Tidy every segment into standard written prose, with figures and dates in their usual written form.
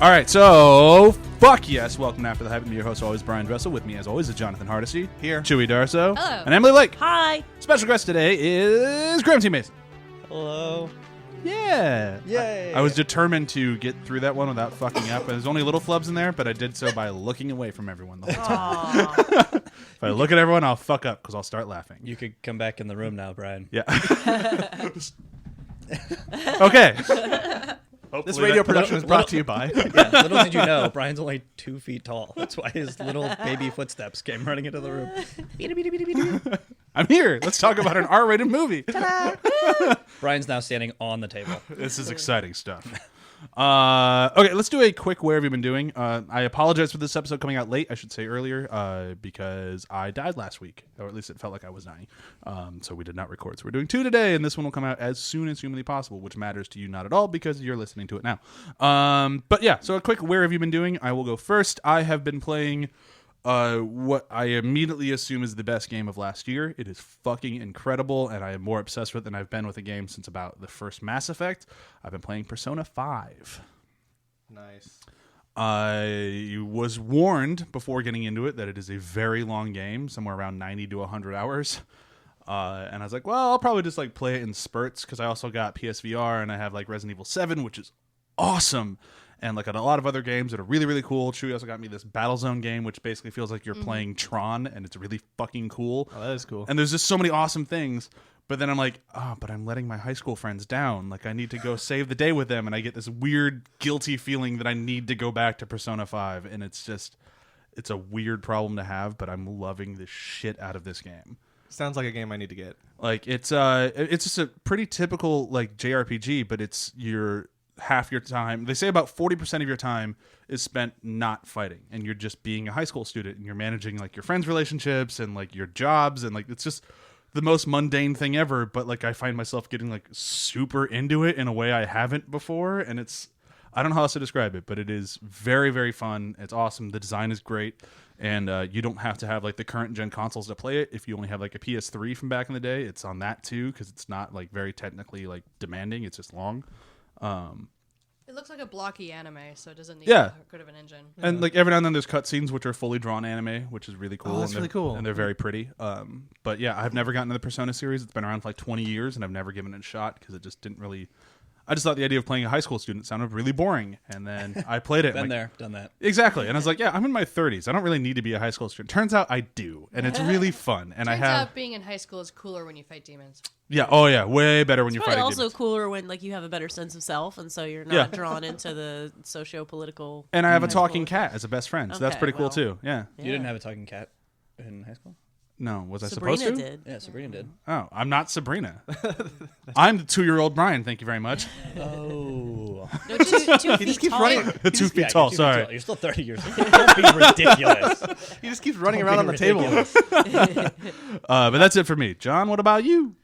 All right, so fuck yes. Welcome to After the Hype. I'm your host, always Brian Dressel. With me, as always, is Jonathan Hardesty. Here. CHEWIE Darso. Hello. And Emily Lake. Hi. Special guest today is Grimm Mason. Hello. Yeah. Yay. I was determined to get through that one without fucking up. There's only little flubs in there, but I did so by looking away from everyone the whole time. If I look at everyone, I'll fuck up because I'll start laughing. You could come back in the room now, Brian. Yeah. Okay. This radio production is brought to you by. Yeah, little did you know, Brian's only 2 feet tall. That's why his little baby footsteps came running into the room. I'm here. Let's talk about an R-rated movie. Brian's now standing on the table. This is exciting stuff. Okay, let's do a quick where have you been doing. I apologize for this episode coming out late, I should say earlier, because I died last week, or at least it felt like I was dying. So we did not record. So we're doing 2 today, and this one will come out as soon as humanly possible, which matters to you not at all because you're listening to it now. But yeah, so a quick where have you been doing. I will go first. I have been playing what I immediately assume is the best game of last year. It is fucking incredible, and I am more obsessed with it than I've been with a game since about the first Mass Effect. I've been playing Persona 5. Nice. I was warned before getting into it that it is a very long game, somewhere around 90 to 100 hours. And I was like, well, I'll probably just like play it in spurts because I also got PSVR and I have like Resident Evil 7, which is awesome. And like a lot of other games that are really, really cool. CHEWIE also got me this Battlezone game, which basically feels like you're playing Tron, and it's really fucking cool. Oh, that is cool. And there's just so many awesome things. But then I'm like, oh, but I'm letting my high school friends down. Like, I need to go save the day with them. And I get this weird, guilty feeling that I need to go back to Persona 5. And it's just, it's a weird problem to have, but I'm loving the shit out of this game. Sounds like a game I need to get. Like, it's just a pretty typical, like, JRPG, but it's your half your time. They say about 40% of your time is spent not fighting, and you're just being a high school student, and you're managing, like, your friends' relationships and, like, your jobs, and, like, it's just the most mundane thing ever, but like I find myself getting like super into it in a way I haven't before, and it's, I don't know how else to describe it, but it is very, very fun. It's awesome. The design is great, and you don't have to have like the current gen consoles to play it. If you only have like a PS3 from back in the day, it's on that too, because it's not like very technically like demanding. It's just long. It looks like a blocky anime, so it doesn't need good of an engine. And like every now and then there's cutscenes which are fully drawn anime, which is really cool. Oh, that's really cool. And they're very pretty. But yeah, I've never gotten into the Persona series. It's been around for like 20 years, and I've never given it a shot because it just didn't really... I just thought the idea of playing a high school student sounded really boring, and then I played it. Been there, done that. Exactly, and I was like, yeah, I'm in my 30s. I don't really need to be a high school student. Turns out I do, and it's really fun. And Turns out being in high school is cooler when you fight demons. Yeah, oh yeah, way better when you're Probably fighting also demons. cooler when like you have a better sense of self, and so you're not drawn into the socio-political. And I have a talking cat as a best friend, so that's Okay, pretty cool well. too. Yeah. You didn't have a talking cat in high school? No, was I Sabrina supposed to? did. Yeah, Sabrina did. Oh, I'm not Sabrina. I'm the 2-year-old Brian. Thank you very much. Oh. No, 2 feet just keeps tall. running. 2 feet tall. Sorry. You're still 30 years old. Don't be ridiculous. He just keeps running around on the table. But that's it for me. John, what about you?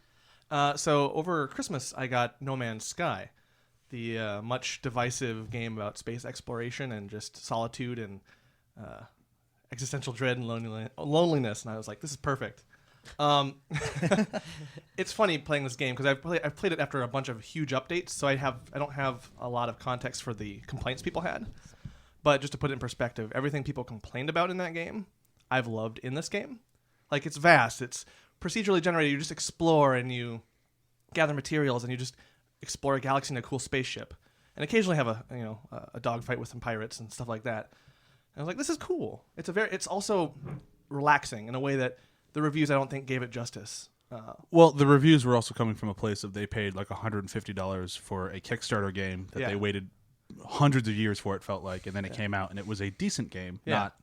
So over Christmas, I got No Man's Sky, the much divisive game about space exploration and just solitude and existential dread and loneliness. And I was like, this is perfect. It's funny playing this game because I've played it after a bunch of huge updates, so I don't have a lot of context for the complaints people had. But just to put it in perspective, everything people complained about in that game, I've loved in this game. Like, it's vast. It's procedurally generated. You just explore and you gather materials and you just explore a galaxy in a cool spaceship, and occasionally have a dogfight with some pirates and stuff like that. And I was like, this is cool. It's also relaxing in a way that the reviews I don't think gave it justice. Well, the reviews were also coming from a place of they paid like $150 for a Kickstarter game that they waited hundreds of years for, it felt like, and then it came out and it was a decent game, not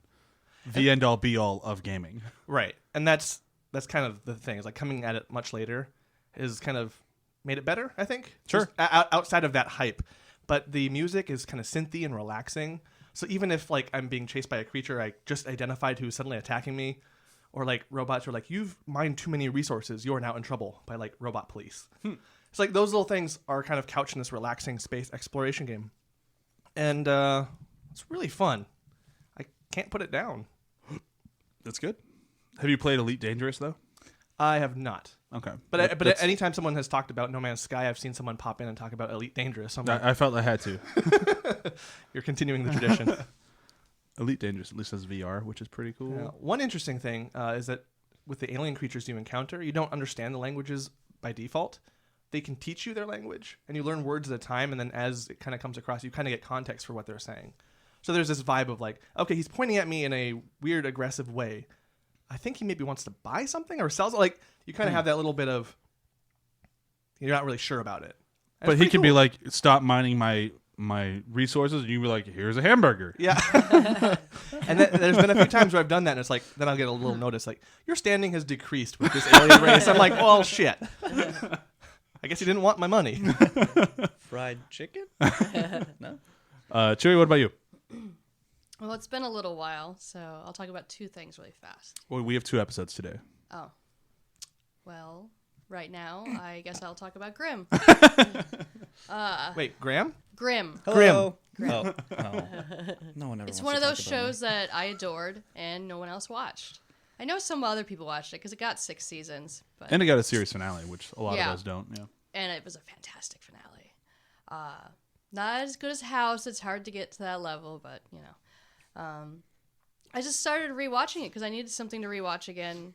the end-all be-all of gaming. Right. And that's kind of the thing. It's like coming at it much later is kind of made it better, I think. Sure. Just outside of that hype. But the music is kind of synthy and relaxing. So even if like I'm being chased by a creature I just identified who's suddenly attacking me, or like robots are like, you've mined too many resources, you're now in trouble by like robot police. It's like those little things are kind of couched in this relaxing space exploration game. And it's really fun. I can't put it down. That's good. Have you played Elite Dangerous, though? I have not. Okay. But anytime someone has talked about No Man's Sky, I've seen someone pop in and talk about Elite Dangerous. I'm like, I felt I had to. you're continuing the tradition. Elite Dangerous at least has VR, which is pretty cool. Yeah. One interesting thing is that with the alien creatures you encounter, you don't understand the languages by default. They can teach you their language, and you learn words at a time, and then as it kind of comes across, you kind of get context for what they're saying. So there's this vibe of like, okay, he's pointing at me in a weird, aggressive way. I think he maybe wants to buy something or sell something. Like, you kind of have that little bit of, you're not really sure about it. And But he could be like, stop mining my resources, and you be like, here's a hamburger. Yeah. And then there's been a few times where I've done that, and it's like, then I'll get a little notice, like, your standing has decreased with this alien race. I'm like, well, shit. I guess he didn't want my money. Fried chicken? No? Chewie, what about you? Well, it's been a little while, so I'll talk about two things really fast. Well, we have 2 episodes today. Oh. Well, right now, I guess I'll talk about Grimm. Wait, Graham? Grimm. Hello. Oh. No one ever It's wants one to of those talk about shows that I adored and no one else watched. I know some other people watched it because it got 6 seasons. But And it got a series finale, which a lot Yeah. of us don't. Yeah. and it was a fantastic finale. Not as good as House. It's hard to get to that level, but, you know. I just started rewatching it because I needed something to rewatch again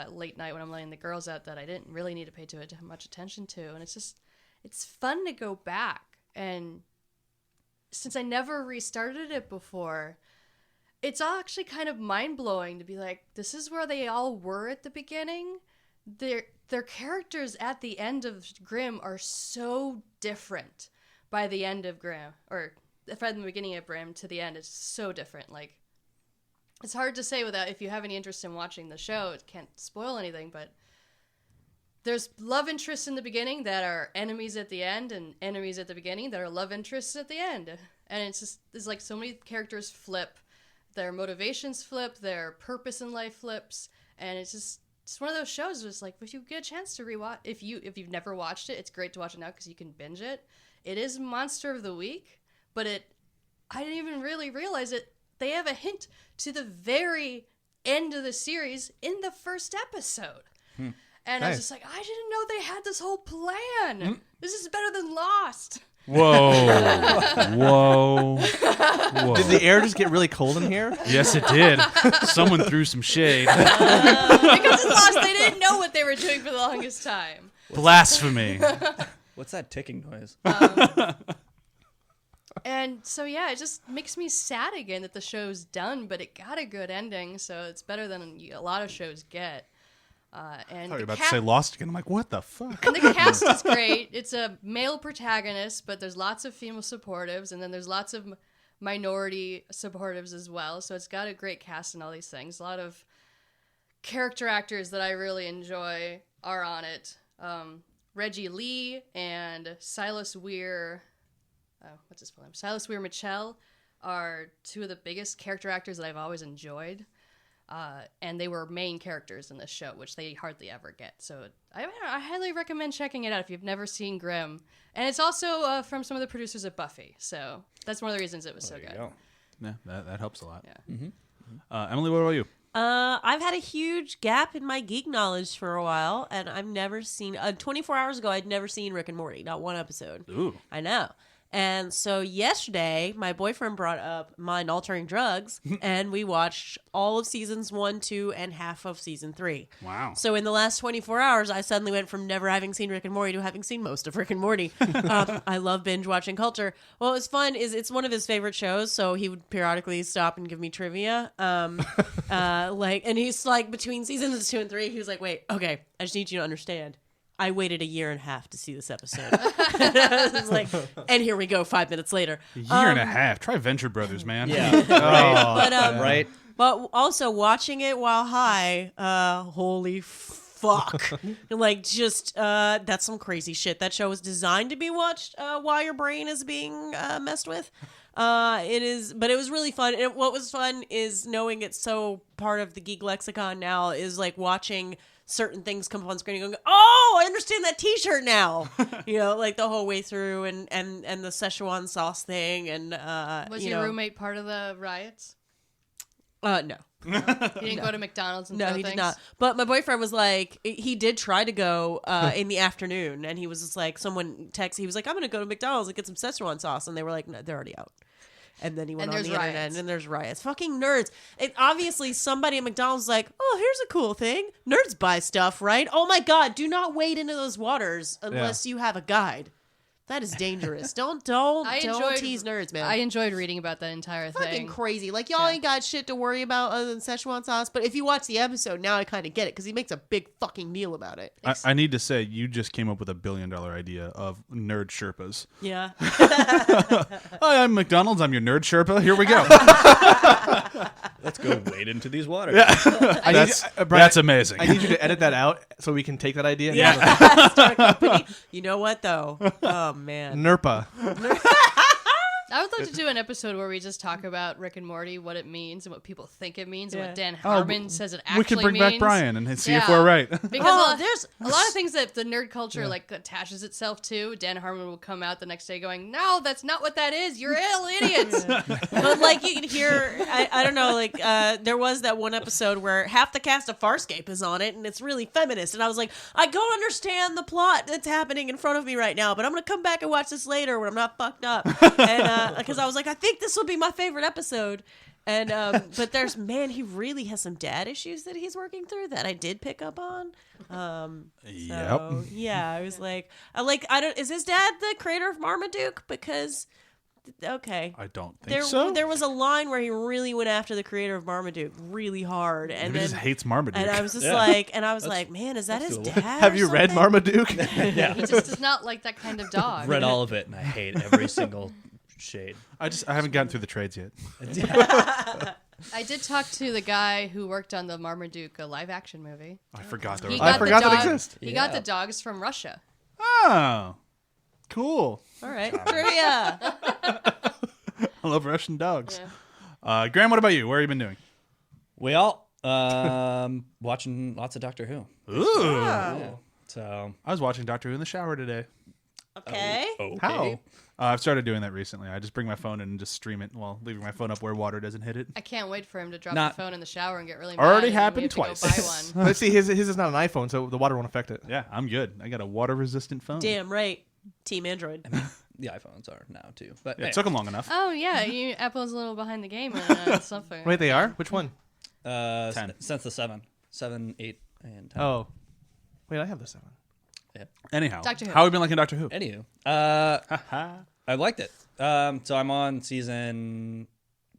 late night when I'm letting the girls out that I didn't really need to pay too much attention to. And it's fun to go back. And since I never restarted it before, it's actually kind of mind-blowing to be like, this is where they all were at the beginning. Their characters at the end of Grimm are so different by the end of Grimm, or from the beginning of Grimm to the end. It's so different. Like, it's hard to say without, if you have any interest in watching the show, it can't spoil anything, but there's love interests in the beginning that are enemies at the end, and enemies at the beginning that are love interests at the end. And it's like so many characters flip, their motivations flip, their purpose in life flips, and it's one of those shows where it's like, if you get a chance to rewatch, if you've never watched it, it's great to watch it now because you can binge it. It is Monster of the Week, but I didn't even really realize it. They have a hint to the very end of the series in the first episode. And I was just like, I didn't know they had this whole plan. This is better than Lost. Whoa. Whoa. Did the air just get really cold in here? Yes, it did. Someone threw some shade. Because in Lost, they didn't know what they were doing for the longest time. Blasphemy. What's that ticking noise? And so, yeah, it just makes me sad again that the show's done, but it got a good ending, so it's better than a lot of shows get. And I thought you were about to say Lost again. I'm like, what the fuck? And the cast is great. It's a male protagonist, but there's lots of female supportives, and then there's lots of minority supportives as well. So it's got a great cast and all these things. A lot of character actors that I really enjoy are on it. Reggie Lee and Silas Weir, what's his full name? Silas Weir Mitchell are two of the biggest character actors that I've always enjoyed. And they were main characters in this show, which they hardly ever get. So I highly recommend checking it out if you've never seen Grimm. And it's also from some of the producers of Buffy. So that's one of the reasons it was so good. Yeah, that helps a lot. Yeah. Emily, what about you? I've had a huge gap in my geek knowledge for a while, and I've never seen... 24 hours ago, I'd never seen Rick and Morty, not one episode. Ooh. I know. And so yesterday, my boyfriend brought up Mind-Altering Drugs, and we watched all of seasons 1, 2, and half of season 3. Wow. So in the last 24 hours, I suddenly went from never having seen Rick and Morty to having seen most of Rick and Morty. I love binge-watching culture. What was fun is it's one of his favorite shows, so he would periodically stop and give me trivia. And he's like, between seasons 2 and 3, he was like, wait, okay, I just need you to understand. I waited a year and a half to see this episode. I was like, and here we go 5 minutes later. A year and a half. Try Venture Brothers, man. Yeah. Right. Right. But also watching it while high, holy fuck. Like, just, that's some crazy shit. That show was designed to be watched while your brain is being messed with. It is, but it was really fun. And what was fun is knowing it's so part of the geek lexicon now is like watching certain things come up on screen and going, oh, I understand that t-shirt now. Like the whole way through and the Szechuan sauce thing. And, Was your roommate part of the riots? No. He didn't go to McDonald's and No, throw he things? did not. But my boyfriend was like, he did try to go in the afternoon, and he was just like, someone texted, he was like, I'm going to go to McDonald's and get some Szechuan sauce. And they were like, no, they're already out. And then he went And on the there's internet, riots. and there's riots. Fucking nerds. And obviously, somebody at McDonald's was like, oh, here's a cool thing. Nerds buy stuff, right? Oh my God, do not wade into those waters unless you have a guide. That is dangerous. Don't tease nerds, man. I enjoyed reading about that entire Fucking thing. crazy. Like, y'all ain't got shit to worry about other than Szechuan sauce. But if you watch the episode, now I kind of get it because he makes a big fucking deal about it. I need to say, you just came up with $1 billion idea of nerd Sherpas. Yeah. Hi, I'm McDonald's. I'm your nerd Sherpa. Here we go. Let's go wade into these waters. That's amazing. I need you to edit that out so we can take that idea. Yeah. Start a company. You know what, though? Oh, man. NERPA. I would love to do an episode where we just talk about Rick and Morty, what it means, and what people think it means, and what Dan Harmon says it actually we could bring means. back Brian and see if Yeah. we're right. Because there's a lot of things that the nerd culture like attaches itself to. Dan Harmon will come out the next day going, "No, that's not what that is. You're all idiots." But, like, you can hear, I don't know, like, there was that one episode where half the cast of Farscape is on it, and it's really feminist. And I was like, I don't understand the plot that's happening in front of me right now, but I'm going to come back and watch this later when I'm not fucked up. And, because I was like, I think this will be my favorite episode. And but there's, man, he really has some dad issues that he's working through that I did pick up on. Yep. So, yeah, I was like, I don't, is his dad the creator of Marmaduke? Because, okay. I don't think so. There was a line where he really went after the creator of Marmaduke really hard, and Maybe he then just hates Marmaduke. and I was just Yeah. like, man, is that his cool. dad? Have you read Marmaduke? He just does not like that kind of dog. Read all of it, and I hate every single shade. I haven't gotten through the trades yet. I did talk to the guy who worked on the Marmaduke live action movie. I forgot there He was. got I forgot the that dog, exists. He got Yeah. the dogs from Russia. Oh, cool. All right, trivia. I love Russian dogs. Yeah. Graham, what about you? Where have you been doing? Well, watching lots of Doctor Who. Ooh. Yeah. So I was watching Doctor Who in the shower today. Okay. okay. How? I've started doing that recently. I just bring my phone in and just stream it while leaving my phone up where water doesn't hit it. I can't wait for him to drop Not- the phone in the shower and get really mad. Already and then we happened have to go twice. buy one. Let's see, his is not an iPhone, so the water won't affect it. Yeah, I'm good. I got a water-resistant phone. Damn right, Team Android. The iPhones are now too, but Yeah, it took them long enough. Oh yeah, Apple's a little behind the game on something. Wait, they are? Which one? 10 since the 7, 8, and 10. Oh. Wait, I have the 7. Anyhow, Doctor Who. how have you been liking Doctor Who? Anywho, I liked it. So I'm on season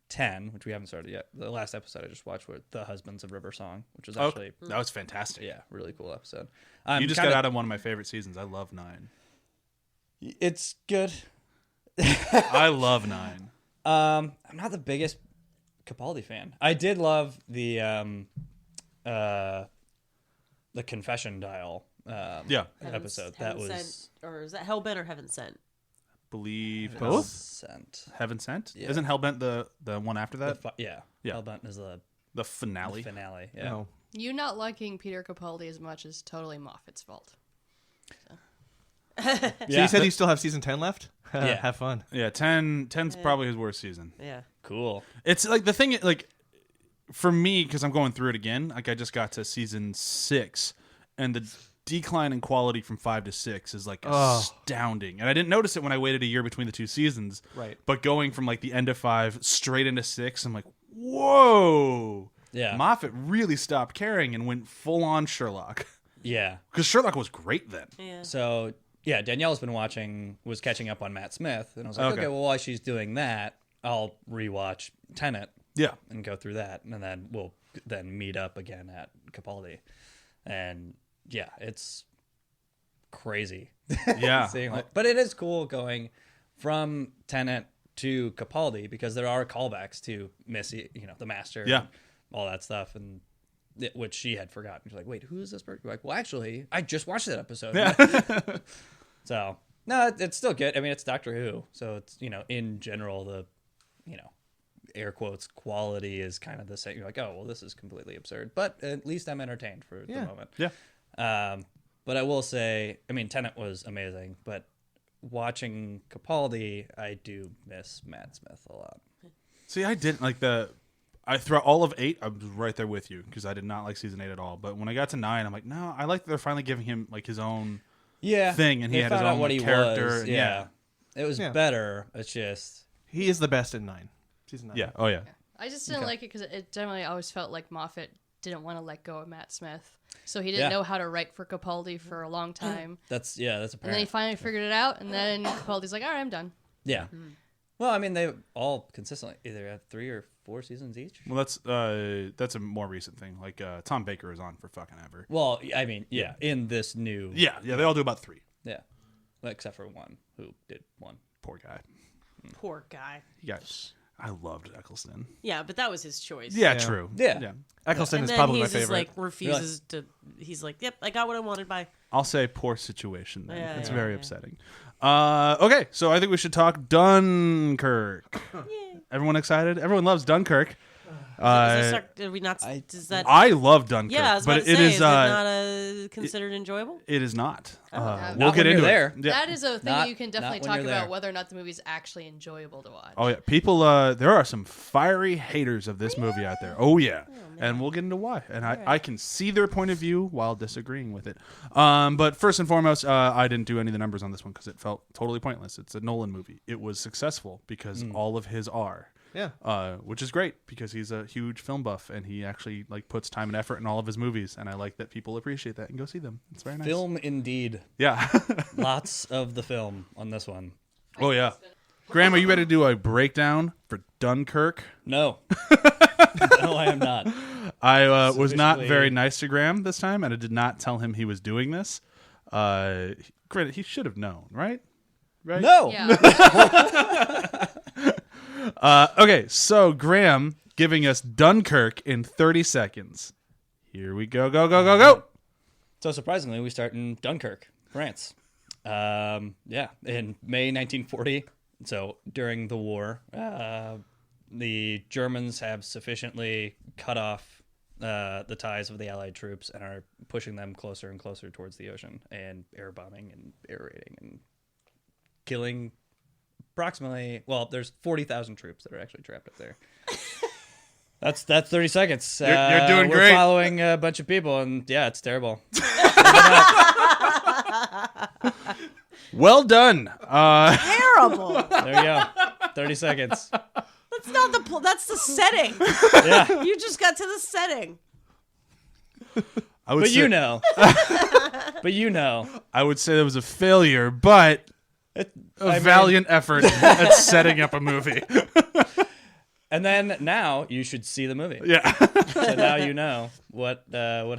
10, which we haven't started yet. The last episode I just watched was The Husbands of River Song, which was actually That was fantastic. yeah, really cool episode. You just got out of one of my favorite seasons. I love 9. It's good. I love 9. I'm not the biggest Capaldi fan. I did love the confession dial Yeah. episode. That was Sent, or is that Hellbent or Heaven Sent? Believe Both? sent. Heaven Sent? Yeah. Isn't Hellbent the one after that? Yeah. Yeah. Hellbent is the The finale. finale. Yeah. No. You not liking Peter Capaldi as much is totally Moffat's fault. So you said you still have season 10 left? Yeah. Have fun. Yeah, 10's probably his worst season. Yeah. Cool. It's like the thing, like for me, because I'm going through it again. Like I just got to season 6, and the decline in quality from 5 to 6 is like astounding. And I didn't notice it when I waited a year between the two seasons. Right. But going from like the end of 5 straight into 6, I'm like, whoa. Yeah. Moffat really stopped caring and went full on Sherlock. Yeah. Because Sherlock was great then. Yeah. So yeah, Danielle's been was catching up on Matt Smith, and I was like, Okay. okay, well, while she's doing that, I'll rewatch Tenet Yeah. and go through that, and then we'll then meet up again at Capaldi, and yeah, it's crazy. Yeah. Seeing, like, but it is cool going from Tenet to Capaldi because there are callbacks to Missy, the Master, Yeah. and all that stuff, and which she had forgotten. She's like, wait, who is this person? You're like, well, actually, I just watched that episode. Yeah. So no, it's still good. I mean, it's Doctor Who, so it's in general the air quotes quality is kind of the same. You're like, oh well, this is completely absurd, but at least I'm entertained for the moment. Yeah. But I will say, I mean, Tenet was amazing, but watching Capaldi, I do miss Matt Smith a lot. See, I didn't like I throughout all of 8, I was right there with you because I did not like season 8 at all. But when I got to 9, I'm like, no, I like that they're finally giving him like his own thing, and he they had his found out own what like, he character. was. and Yeah. It was better. It's just He is the best in 9. Season 9. yeah. Oh yeah. I just didn't like it because it generally always felt like Moffat didn't want to let go of Matt Smith, so he didn't know how to write for Capaldi for a long time. that's And then apparent. he finally figured it out, and then Capaldi's like, "All right, I'm done." Yeah. Well, I mean, they all consistently either have 3 or 4 seasons each. Well, that's a more recent thing. Like Tom Baker is on for fucking ever. Well, I mean, in this new, Yeah, they all do about 3. yeah, well, except for one who did 1. Poor guy. Poor guy. I loved Eccleston. Yeah, but that was his choice. Yeah, true. Yeah. Eccleston And is then probably he's my just favorite. like refuses to. He's like, "Yep, I got what I wanted." Bye. I'll say poor situation then. Yeah, it's yeah, very yeah. upsetting. Okay, so I think we should talk Dunkirk. Everyone excited? Everyone loves Dunkirk. Did we not? Does that? I love Dunkirk, Yeah, I was about but to say, it is is it not considered enjoyable? it is not. We'll Not get when into you're there. it. Yeah. That is a thing Not- that you can definitely not when talk you're about there. whether or not the movie's actually enjoyable to watch. Oh yeah, people. There are some fiery haters of this movie out there. Oh yeah, and we'll get into why. And I can see their point of view while disagreeing with it. But first and foremost, I didn't do any of the numbers on this one because it felt totally pointless. It's a Nolan movie. It was successful because all of his are. Yeah. Which is great because he's a huge film buff and he actually like puts time and effort in all of his movies, and I like that people appreciate that and go see them. It's very nice. Film indeed. Yeah. Lots of the film on this one. Oh yeah. Graham, are you ready to do a breakdown for Dunkirk? No. No, I am not. I was not Sufficiently- very nice to Graham this time, and I did not tell him he was doing this. Granted, he should have known, right? Right? No. Yeah. Okay, so Graham giving us Dunkirk in 30 seconds. Here we go, go, go, go, go. So surprisingly, we start in Dunkirk, France. In May 1940. So during the war, the Germans have sufficiently cut off the ties of the Allied troops and are pushing them closer and closer towards the ocean and air bombing and air raiding and killing approximately. Well, there's 40,000 troops that are actually trapped up there. That's 30 seconds. You're doing we're great. Following a bunch of people, and yeah, it's terrible. Well done. Terrible. There you go. 30 seconds. That's not the. That's the setting. Yeah. You just got to the setting. I would But say, you know. But you know. I would say that was a failure, but a valiant effort at setting up a movie. And then now you should see the movie. Yeah. So now you know what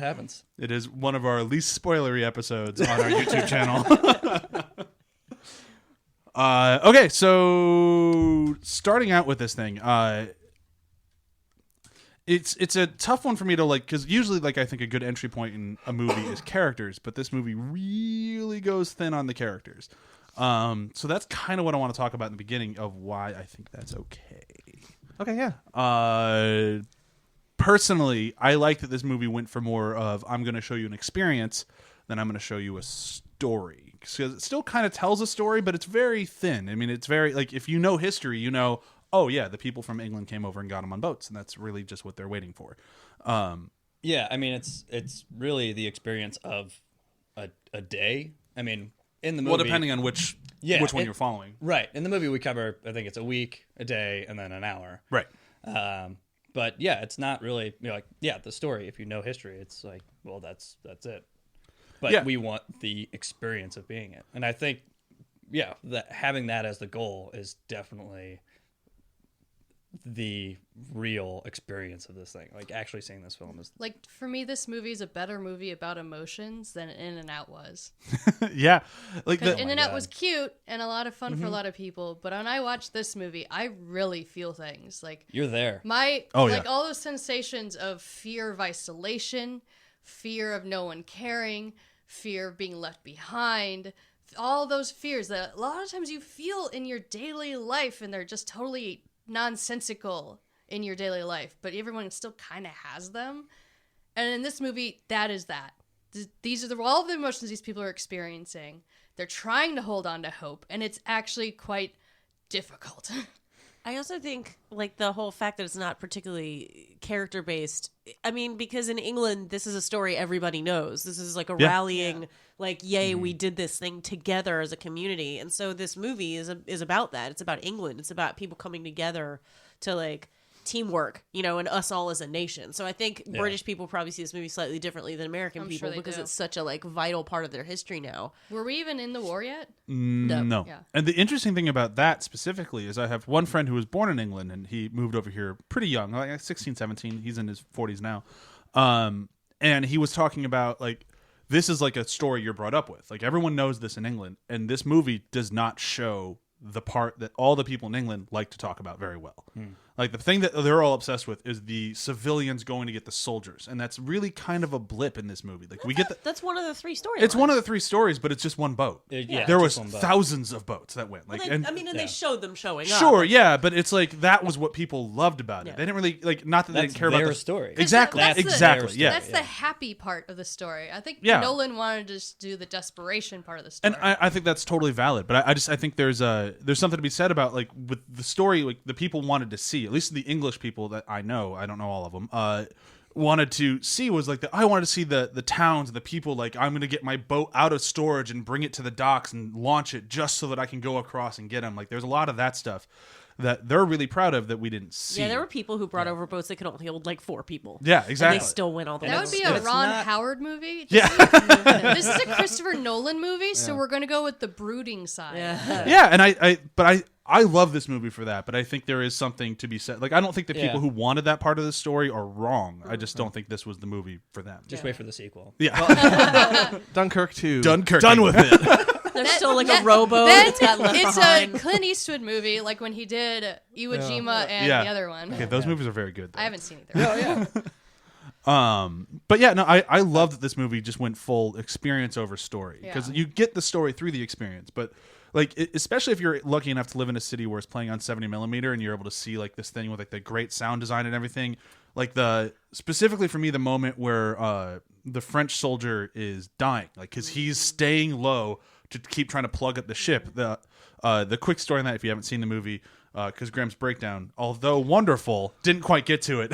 happens. It is one of our least spoilery episodes on our YouTube channel. Okay, so starting out with this thing, it's a tough one for me to like, because usually like I think a good entry point in a movie is characters, but this movie really goes thin on the characters. So that's kind of what I want to talk about in the beginning of why I think that's okay. Okay, yeah. Personally, I like that this movie went for more of I'm going to show you an experience than I'm going to show you a story. Because it still kind of tells a story, but it's very thin. I mean, it's very, like, if you know history, you know, oh, yeah, the people from England came over and got them on boats, and that's really just what they're waiting for. Yeah, I mean it's really the experience of a day. I mean, in the movie, Well, depending on which one you're following. Right. In the movie we cover, I think it's a week, a day, and then an hour. Right. But yeah, it's not really like the story. If you know history, it's like, well, that's it. But Yeah. we want the experience of being it, and I think, that having that as the goal is definitely the real experience of this thing. Like actually seeing this film is Like, for me, this movie is a better movie about emotions than In and Out was. Yeah. Like Because the, In and Out was cute and a lot of fun for a lot of people, but when I watch this movie, I really feel things. Like, you're there. Oh, yeah. all those sensations of fear of isolation, fear of no one caring, fear of being left behind, all those fears that a lot of times you feel in your daily life, and they're just totally nonsensical in your daily life, but everyone still kind of has them. And in this movie, that is that. These are all of the emotions these people are experiencing. They're trying to hold on to hope, and it's actually quite difficult. I also think like the whole fact that it's not particularly character based. I mean, because in England, this is a story everybody knows. This is like a rallying, like, yay, we did this thing together as a community. And so this movie is about that. It's about England. It's about people coming together to like teamwork, you know, and us all as a nation. So I think British people probably see this movie slightly differently than American I'm people sure they because do. it's such a like vital part of their history now. Were we even in the war yet? No. Yeah. And the interesting thing about that specifically is I have one friend who was born in England and he moved over here pretty young, like 16, 17. He's in his 40s now. And he was talking about like, this is like a story you're brought up with. Like everyone knows this in England, and this movie does not show the part that all the people in England like to talk about very well. Like the thing that they're all obsessed with is the civilians going to get the soldiers, and that's really kind of a blip in this movie. Like we get the, That's one of the three stories. it's one of the three stories, but it's just one boat. Yeah, There just was one boat. thousands of boats that went. Like, and they showed them showing up. sure, yeah, but it's like that was what people loved about it. Yeah. They didn't really like, not that they That's didn't care about their the story. Exactly, That's the- exactly, their yeah. That's the happy part of the story. I think Yeah. Nolan wanted to just do the desperation part of the story. And I think that's totally valid, but I think there's something to be said about like with the story, like the people wanted to see, at least the English people that I know, I don't know all of them, wanted to see was like I wanted to see the towns and the people. Like I'm gonna get my boat out of storage and bring it to the docks and launch it just so that I can go across and get them. Like there's a lot of that stuff that they're really proud of that we didn't see. Yeah, there were people who brought over boats that could only hold like 4 people. Yeah, And exactly. they still went all the way. that would be and a it's Ron not- Howard movie. Yeah. This is a Christopher Nolan movie, so we're going to go with the brooding side. Yeah. Yeah, and I love this movie for that, but I think there is something to be said. Like I don't think the people who wanted that part of the story are wrong. I just don't think this was the movie for them. Just wait for the sequel. Yeah. Dunkirk 2. Dunkirk. Done with it. There's still like a rowboat Then that's got left it's behind. a Clint Eastwood movie, like when he did Iwo Jima and Yeah. the other one. Okay, those movies are very good. Though. I haven't seen either. But yeah, no, I love that this movie just went full experience over story because Yeah. you get the story through the experience. But like, especially if you're lucky enough to live in a city where it's playing on 70mm and you're able to see like this thing with like the great sound design and everything. Like specifically for me, the moment where the French soldier is dying, like because he's staying low to keep trying to plug up the ship. The quick story on that, if you haven't seen the movie. Because Grimm's breakdown, although wonderful, didn't quite get to it.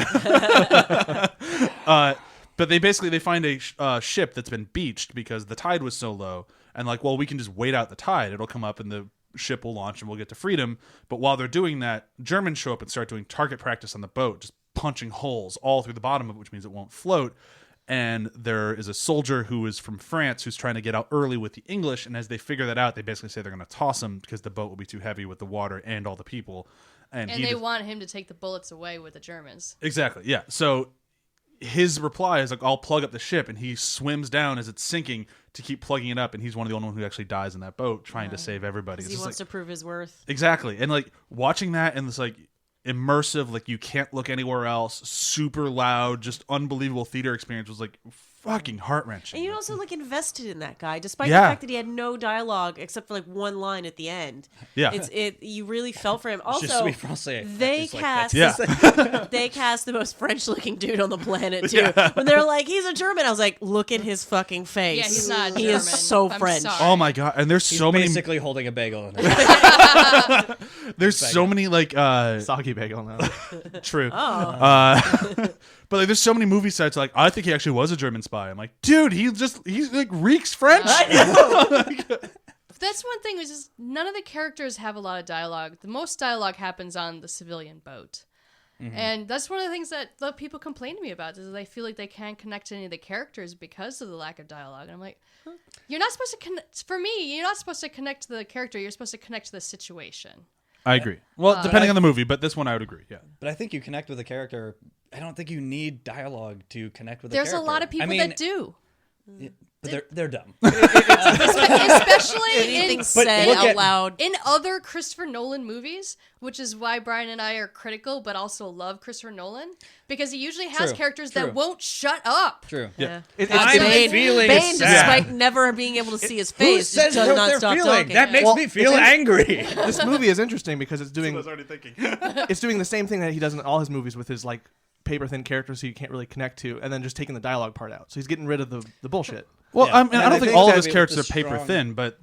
But they find a ship that's been beached because the tide was so low, and like, well, we can just wait out the tide; it'll come up, and the ship will launch, and we'll get to freedom. But while they're doing that, Germans show up and start doing target practice on the boat, just punching holes all through the bottom of it, which means it won't float. And there is a soldier who is from France who's trying to get out early with the English. And as they figure that out, they basically say they're going to toss him because the boat will be too heavy with the water and all the people. And And they want him to take the bullets away with the Germans. Exactly, yeah. So his reply is like, I'll plug up the ship. And he swims down as it's sinking to keep plugging it up. And he's one of the only ones who actually dies in that boat trying to save everybody. Because It's he just wants like, to prove his worth. exactly. And like watching that and this like immersive, like you can't look anywhere else, super loud, just unbelievable theater experience was like fucking heart-wrenching. And you also like invested in that guy, despite Yeah. the fact that he had no dialogue except for like one line at the end. Yeah. You really felt for him. Je Also, suis français. they It's like, cast Yeah. they cast the most French-looking dude on the planet too. When they're like, he's a German, I was like, look at his fucking face. Yeah, he's not He German. is so I'm French. sorry. Oh my god! And there's He's so many. basically holding a bagel in it. There's so many like Soggy bagel now. true. Oh. But like, there's so many movie sites like I think he actually was a German spy. I'm like, dude, he's like reeks French. That's one thing, is just none of the characters have a lot of dialogue. The most dialogue happens on the civilian boat. And that's one of the things that the people complain to me about, is they feel like they can't connect to any of the characters because of the lack of dialogue. And I'm like, you're not supposed to connect. For me, you're not supposed to connect to the character. You're supposed to connect to the situation. I agree. Well, depending on the movie, but this one I would agree. Yeah. But I think you connect with a character. I don't think you need dialogue to connect with a There's character. a lot of people I mean, that do. But they're dumb. Especially Anything in, said look out at- loud. in other Christopher Nolan movies, which is why Brian and I are critical but also love Christopher Nolan, because he usually has True, characters true. that won't shut up. True. Yeah. I'm Bane, feeling Bane, sad. despite never being able to see his Who face, says just does what not they're stop feeling? talking. That makes Well, me feel it's in- angry. This movie is interesting because it's doing already thinking. it's doing the same thing that he does in all his movies with his like paper thin characters who you can't really connect to, and then just taking the dialogue part out. So he's getting rid of the bullshit. Well, Yeah. I mean, And I don't I think think all of that his with characters the are paper strong- thin, but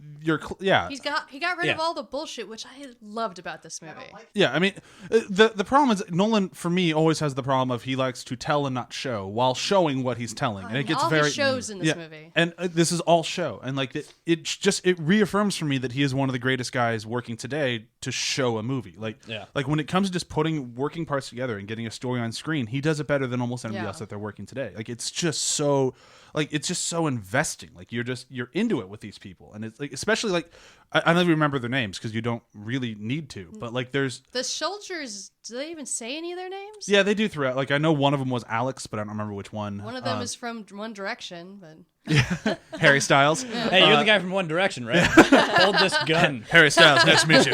yeah. He got rid of Yeah. all the bullshit, which I loved about this movie. Yeah, I mean, the problem is Nolan for me always has the problem of he likes to tell and not show while showing what he's telling, and it gets all very his shows in this yeah, movie. and this is all show, and like it reaffirms for me that he is one of the greatest guys working today to show a movie. Like when it comes to just putting working parts together and getting a story on screen, he does it better than almost anybody else that they're working today. Like it's just so investing. Like you're into it with these people, and it's like especially like I don't even remember their names because you don't really need to, but like there's The soldiers, do they even say any of their names? yeah, they do throughout. Like I know one of them was Alex, but I don't remember which one. One of them is from One Direction, but Harry Styles. Hey, you're the guy from One Direction, right? Hold this gun. Harry Styles, nice to meet you.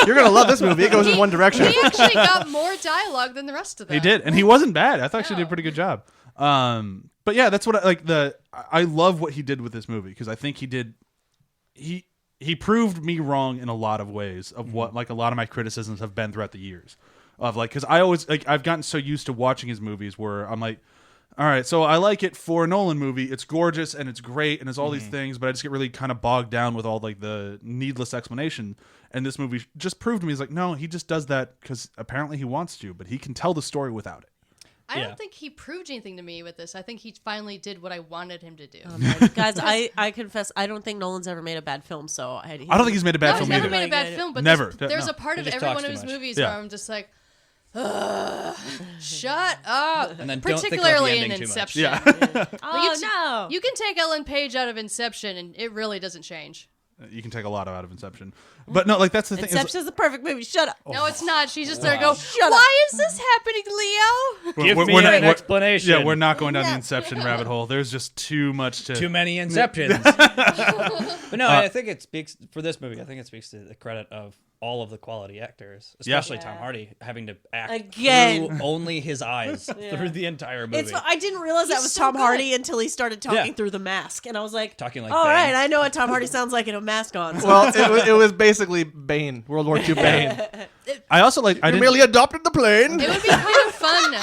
You're gonna love this movie. It goes in one direction. he actually got more dialogue than the rest of them. He did, and he wasn't bad. I thought he did a pretty good job. But yeah, that's what I love what he did with this movie because I think he proved me wrong in a lot of ways of what like a lot of my criticisms have been throughout the years of like because I always like I've gotten so used to watching his movies where I'm like, all right, so I like it for a Nolan movie. It's gorgeous and it's great and it's all these things, but I just get really kind of bogged down with all like the needless explanation. And this movie just proved to me, he's like, no, he just does that because apparently he wants to, but he can tell the story without it. I Yeah. don't think he proved anything to me with this. I think he finally did what I wanted him to do. Guys, I confess, I don't think Nolan's ever made a bad film. So I don't think he's made a bad No, he's film never either. made a bad film, but Never. there's No. a part He of just every talks one of too his much. movies Yeah. where I'm just like, shut up. And then don't think about the Particularly in ending too much. Inception. Yeah. Oh no! You can take Ellen Page out of Inception and it really doesn't change. You can take a lot out of Inception. But no, like that's the thing. Inception's the perfect movie. Shut up. No, it's not. She's just there to go, Shut up. why is this happening, Leo? Give me an explanation. Yeah, we're not going down the Inception rabbit hole. There's just too much to. Too many Inceptions. But no, I think it speaks for this movie. I think it speaks to the credit of all of the quality actors, especially Tom Hardy, having to act Again. through only his eyes through the entire movie. I didn't realize that He's was so Tom good. Hardy until he started talking Yeah. through the mask, and I was like, Talking like all Bane. right, I know what Tom Hardy sounds like in a mask on. So. Well, it was basically Bane, World War II Bane. I also like. I You didn't. merely adopted the plane. It would be kind of fun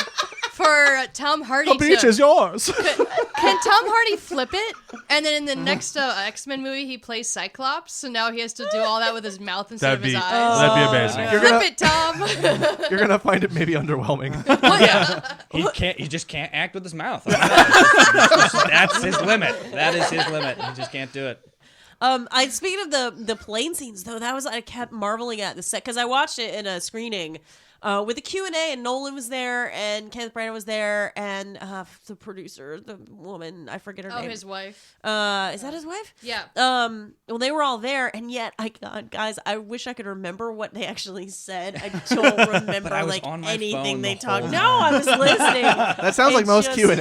for Tom Hardy The beach is yours. Can Tom Hardy flip it? And then in the next X-Men movie, he plays Cyclops, so now he has to do all that with his mouth instead of his eyes. That'd be amazing. You're Flip gonna- it, Tom. You're gonna find it maybe underwhelming. He just can't act with his mouth. That's his limit. That is his limit. He just can't do it. Speaking of the plane scenes, though, that was I kept marveling at the set because I watched it in a screening with a Q&A, and Nolan was there, and Kenneth Branagh was there, and the producer, the woman, I forget her name. His wife. Is that his wife? Yeah. Well, they were all there, and yet, guys, I wish I could remember what they actually said. I don't remember But I was like on my anything phone they the talked. whole No, time. I was listening. That sounds like It's most just- Q&A.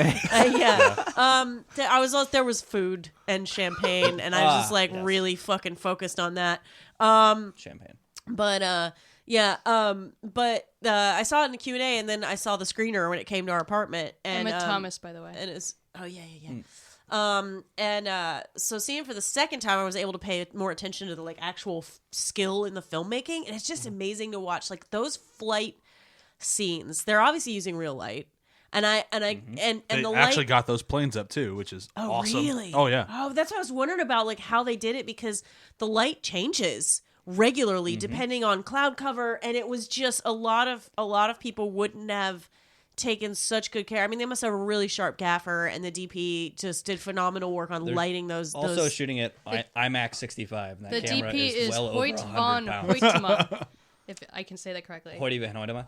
There was food and champagne, and I was just like yes. really fucking focused on that. Champagne. But I saw it in the Q&A, and then I saw the screener when it came to our apartment. And Emmett Thomas, by the way. and it's so seeing it for the second time, I was able to pay more attention to the like actual skill in the filmmaking, and it's just amazing to watch like those flight scenes. They're obviously using real light, and They the light actually got those planes up too, which is awesome. really? Oh yeah. Oh, that's what I was wondering about, like how they did it, because the light changes regularly depending on cloud cover, and it was just a lot of people wouldn't have taken such good care. I mean, they must have a really sharp gaffer, and the DP just did phenomenal work on lighting those. Also shooting at IMAX 65. And that The camera DP is well Hoyt over 100 von pounds. Hoytema, if I can say that correctly. Hoyt van Hoytema?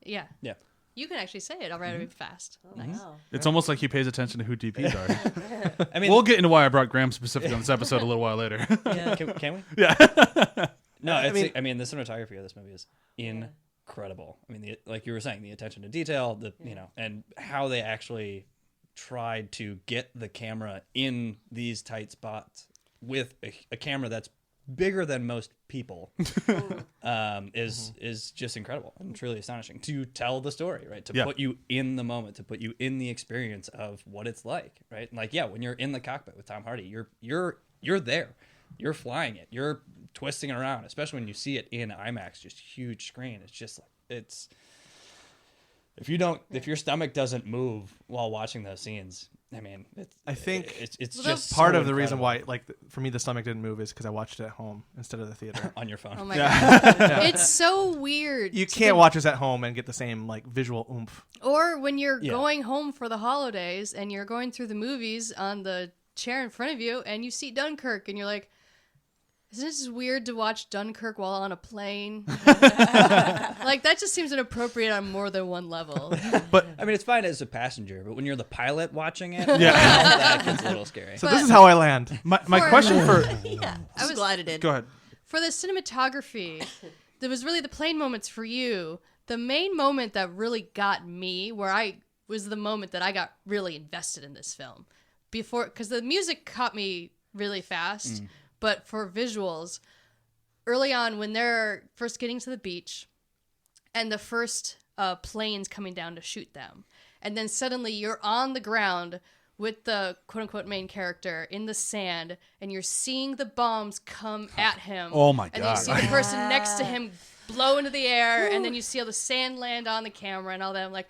Yeah. Yeah. You can actually say it. I'll write it fast. Nice. It's almost like he pays attention to who DPs are. I mean, We'll get into why I brought Graham specifically on this episode a little while later. can we? Yeah. No, I mean the cinematography of this movie is incredible. I mean, like you were saying, the attention to detail, and how they actually tried to get the camera in these tight spots with a camera that's bigger than most people is just incredible and truly astonishing to tell the story, right? To put you in the moment, to put you in the experience of what it's like, right? And like, yeah, when you're in the cockpit with Tom Hardy, you're there. You're flying it. You're twisting it around, especially when you see it in IMAX, just huge screen. It's just like if your stomach doesn't move while watching those scenes, I mean, I think it's Well, just part so of the reason incredible. why, like, for me, the stomach didn't move is because I watched it at home instead of the theater. on your phone. Oh my god, it's so weird. You to can't think- watch this at home and get the same like visual oomph. Or when you're Yeah. going home for the holidays and you're going through the movies on the chair in front of you and you see Dunkirk and you're like, isn't it just weird to watch Dunkirk while on a plane? Like, that just seems inappropriate on more than one level. But I mean, it's fine as a passenger, but when you're the pilot watching it, Yeah. that gets a little scary. So this is how I land. my For- question for I was glad it did. go ahead. For the cinematography, there was really the plane moments for you. The main moment that really got me, where I was the moment that I got really invested in this film. Because the music caught me really fast, but for visuals, early on when they're first getting to the beach and the first planes coming down to shoot them, and then suddenly you're on the ground with the quote-unquote main character in the sand, and you're seeing the bombs come at him. Oh my And then you God. see the person next to him blow into the air, and then you see all the sand land on the camera and all that. I'm like,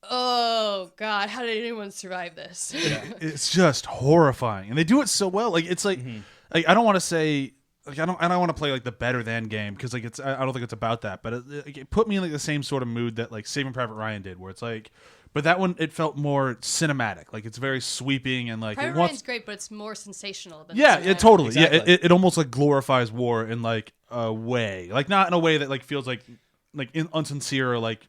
oh god, how did anyone survive this? It's just horrifying, and they do it so well. Like it's like I don't want to say. Like I don't want to play like the better than game because like I don't think it's about that, but it put me in like the same sort of mood that like Saving Private Ryan did, where it's like, but that one it felt more cinematic, like it's very sweeping and like Private it wants, Ryan's great, but it's more sensational than yeah, cinematic. yeah, totally, Exactly. yeah, it almost like glorifies war in like a way, like not in a way that like feels like unsincere or like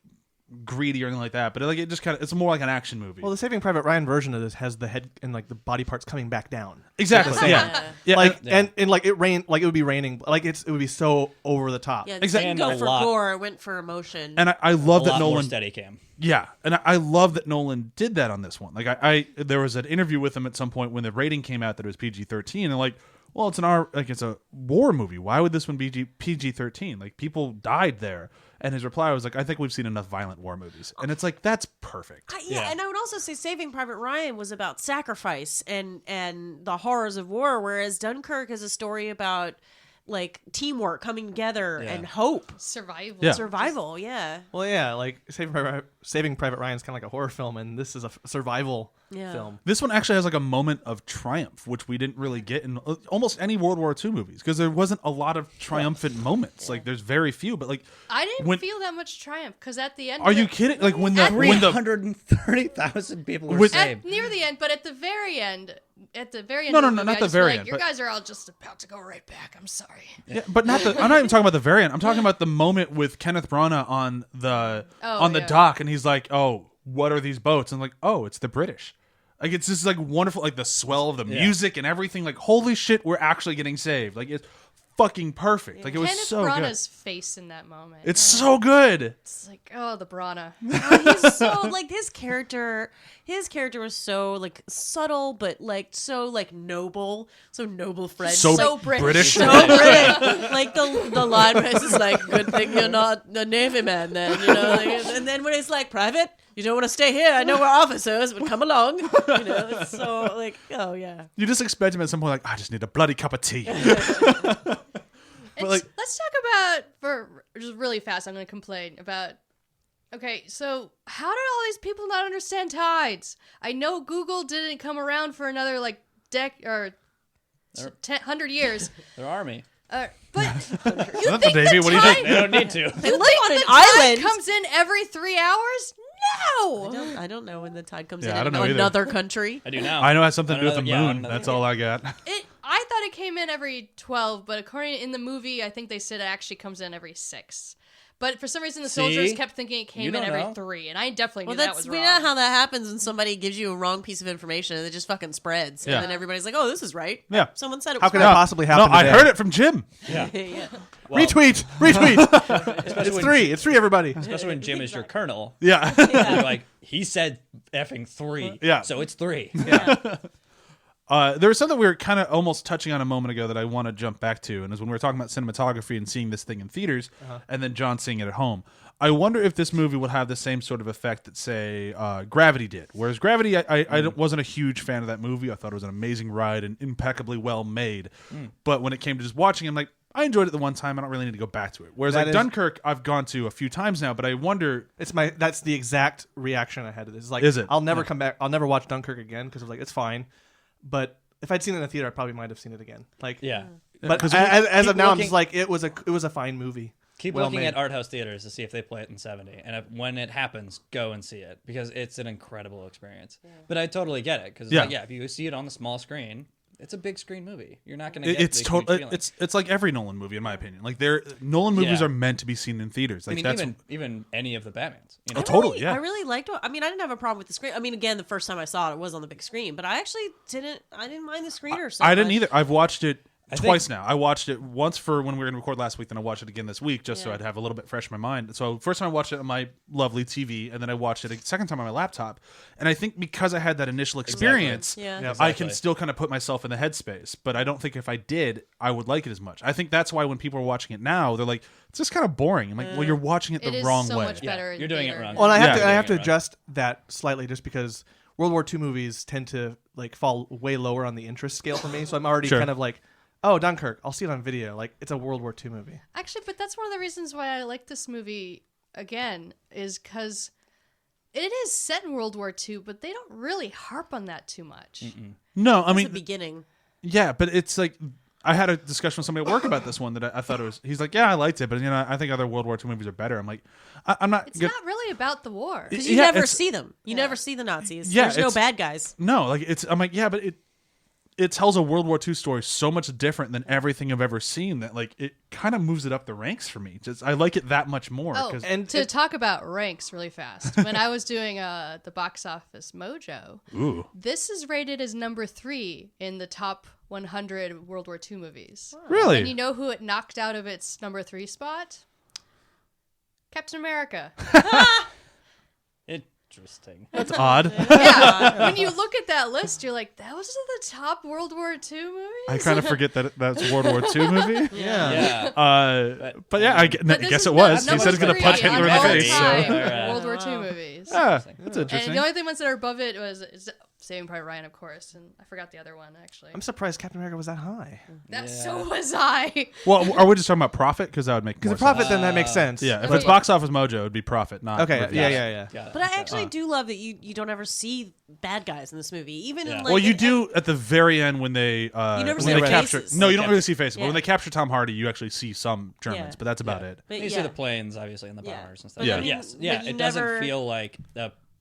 greedy or anything like that, but it just kind of it's more like an action movie. Well, the Saving Private Ryan version of this has the head and like the body parts coming back down. exactly, Like the yeah, sand. yeah, Like Yeah. and like it rained, like it would be raining, like it would be so over the top. Yeah, it Exactly. didn't go And a for lot. gore. It went for emotion. and I A love that lot more Nolan steady cam. Yeah, and I love that Nolan did that on this one. Like I there was an interview with him at some point when the rating came out that it was PG-13, and like, well, it's it's a war movie. Why would this one be PG-13? Like people died there, and his reply was like, I think we've seen enough violent war movies, and it's like that's perfect. Yeah, and I would also say Saving Private Ryan was about sacrifice and the horrors of war, whereas Dunkirk is a story about like teamwork, coming together, Yeah. and hope, Survival. Yeah. survival. Yeah, Well, yeah, like Saving Private Ryan is kind of like a horror film, and this is a survival Yeah. film. This one actually has like a moment of triumph, which we didn't really get in almost any World War II movies because there wasn't a lot of triumphant moments. Like there's very few, but like I didn't when- feel that much triumph because at the end, are of you it- kidding? Like when At the when the 330,000 people were With- saved. near the end, but at the very end, No, of the no, movie, not I the just very feel like, end, your but- guys are all just about to go right back. I'm sorry. Yeah, but not the. I'm not even talking about the variant. I'm talking about the moment with Kenneth Branagh on the yeah. dock, and he's like, "Oh, what are these boats?" And I'm like, "Oh, it's the British." Like it's just like wonderful, like the swell of the music and everything. Like holy shit, we're actually getting saved. Like it's fucking perfect. Like it was Kenneth so Branagh's face in that moment. good. It's so good. It's like, oh, the Branagh. he's so like his character was so like subtle, but like so like noble, so noble Fred, So British. so British. Like the line where it's just like, good thing you're not a Navy man then, you know. Like, and then when it's like, private, you don't want to stay here. I know we're officers, but come along. You know, it's so like, oh yeah. You just expect him at some point, like, I just need a bloody cup of tea. like- Let's talk about, for just really fast, I'm going to complain about, okay, so how did all these people not understand tides? I know Google didn't come around for another, like, 100 years. Their army. But Not you the think Navy, the what do you tide, think? They don't need to. They live on an the tide island. comes in every 3 hours? No! I don't know when the tide comes Yeah, in I don't know either. another country. I do now. I know it has something to do with the Yeah, moon. another- That's all I got. I thought it came in every 12, but according in the movie, I think they said it actually comes in every 6. But for some reason, the soldiers See? kept thinking it You came in don't every know. 3, and I definitely Well, knew that that's was we wrong. know how that happens when somebody gives you a wrong piece of information and it just fucking spreads, Yeah. and then everybody's like, "Oh, this is right." Yeah. Someone said it How was could right. that possibly No, happen? I today? heard it from Jim. Yeah. yeah. Well, Retweet. especially when, It's three, everybody. Especially when Jim is your colonel. Yeah. You're like, he said effing 3. Yeah. So it's 3. There was something we were kind of almost touching on a moment ago that I want to jump back to, and is when we were talking about cinematography and seeing this thing in theaters, and then John seeing it at home. I wonder if this movie would have the same sort of effect that, say, Gravity did. Whereas Gravity, I wasn't a huge fan of that movie. I thought it was an amazing ride and impeccably well made. But when it came to just watching, I'm like, I enjoyed it the one time. I don't really need to go back to it. Whereas like Dunkirk, I've gone to a few times now, but I wonder. That's the exact reaction I had to this. Like, Is it? I'll never come back. I'll never watch Dunkirk again because I was like, it's fine. But if I'd seen it in the theater, I probably might have seen it again. Like, Yeah. But Because as of now, I'm looking- just like, it was a fine movie. Keep Well looking made. at art house theaters to see if they play it in 70, and when it happens, go and see it because it's an incredible experience. But I totally get it because if you see it on the small screen, it's a big screen movie. You're not going to get It's the huge feeling. it's like every Nolan movie in my opinion. Like Nolan movies Yeah. are meant to be seen in theaters. Like I mean, that's even any of the Batmans. You know? totally, yeah. I really liked it. I mean, I didn't have a problem with the screen. I mean, again, the first time I saw it, it was on the big screen, but I actually didn't mind the screener so I didn't much. either. I've watched it I twice now. I watched it once for when we were going to record last week, then I watched it again this week just so Yeah. I'd have a little bit fresh in my mind. So first time I watched it on my lovely TV, and then I watched it a second time on my laptop. And I think because I had that initial experience, Yeah. Yeah. I can still kind of put myself in the headspace. But I don't think if I did, I would like it as much. I think that's why when people are watching it now, they're like, it's just kind of boring. I'm like, well, you're watching it the It is wrong so way. much better. in you're doing it theater. wrong. Well, and I have Yeah. to I have to Doing it adjust that slightly just because World War II movies tend to like fall way lower on the interest scale for me. So I'm already Sure. kind of like, oh, Dunkirk, I'll see it on video. Like, it's a World War II movie. Actually, but that's one of the reasons why I like this movie again, is because it is set in World War II, but they don't really harp on that too much. No, I It's mean, the beginning. yeah, but it's like I had a discussion with somebody at work about this one that I thought it was. He's like, yeah, I liked it, but I think other World War II movies are better. I'm like, I'm not. It's good. not really about the war. Because you Yeah, never it's- see them. You never see the Nazis. Yeah, There's no it's- bad guys. No, like it's. I'm like, yeah, but it tells a World War II story so much different than everything I've ever seen that like it kind of moves it up the ranks for me. Just I like it that much more. Oh, 'cause- And to talk about ranks really fast. When I was doing the box office mojo, ooh, this is rated as number 3 in the top 100 World War II movies. really? And you know who it knocked out of its number 3 spot? Captain America. Interesting. That's odd. Yeah. When you look at that list, you're like, that was the top World War II movies? I kind of forget that that's a World War II movie. Yeah. But yeah, I But this guess is it was. He number said he's gonna 3 punch Hitler in the on all face. So. time Alright. World War II movies. Yeah, that's And interesting. the only ones that are above it was Saving Private Ryan, of course, and I forgot the other one actually. I'm surprised Captain America was that high. So was I. Well, are we just talking about profit? Because that would make Because more the profit, sense. then that makes sense. Yeah, if Okay. it's box office mojo, it'd be profit, not Okay. reviews. Yeah. Got it. But I actually do love that you don't ever see bad guys in this movie. Even Yeah. in, like, Well, you in- do at the very end when they never when see they their capture. faces. No, you don't Yeah. really see faces. But Yeah. when they capture Tom Hardy, you actually see some Germans, Yeah. but that's about Yeah. it. But You see yeah. the planes, obviously, and the Yeah. bombers and stuff. But Yeah. I mean, Yes. but Yeah. you It never- doesn't feel like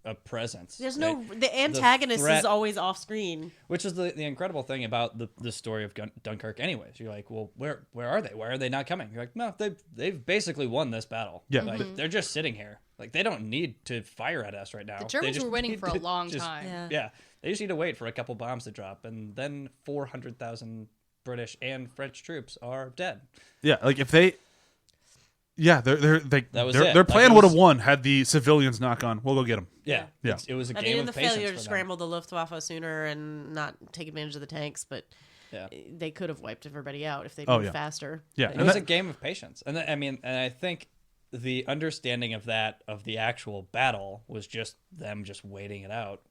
a presence. There's right? no the antagonist threat- is always off screen. Which is the incredible thing about the story of Dunkirk. Anyways, you're like, well, where are they? Why are they not coming? You're like, no, they've basically won this battle. Yeah. Like, they're just sitting here. Like, they don't need to fire at us right now. The They Germans just were waiting need for a to long just- time. Yeah. Yeah, they just need to wait for a couple bombs to drop, and then 400,000 British and French troops are dead. Yeah, like if they. Yeah, That was their it. their Like, plan it would have was- won had the civilians not gone. We'll go get them. Yeah, Yeah. It was a I game mean, in of the patience failure for to them. scramble the Luftwaffe sooner and not take advantage of the tanks, but Yeah. they could have wiped everybody out if they Oh, moved yeah. faster. Yeah, It and was that- a game of patience, and I think the understanding of that of the actual battle was just them just waiting it out.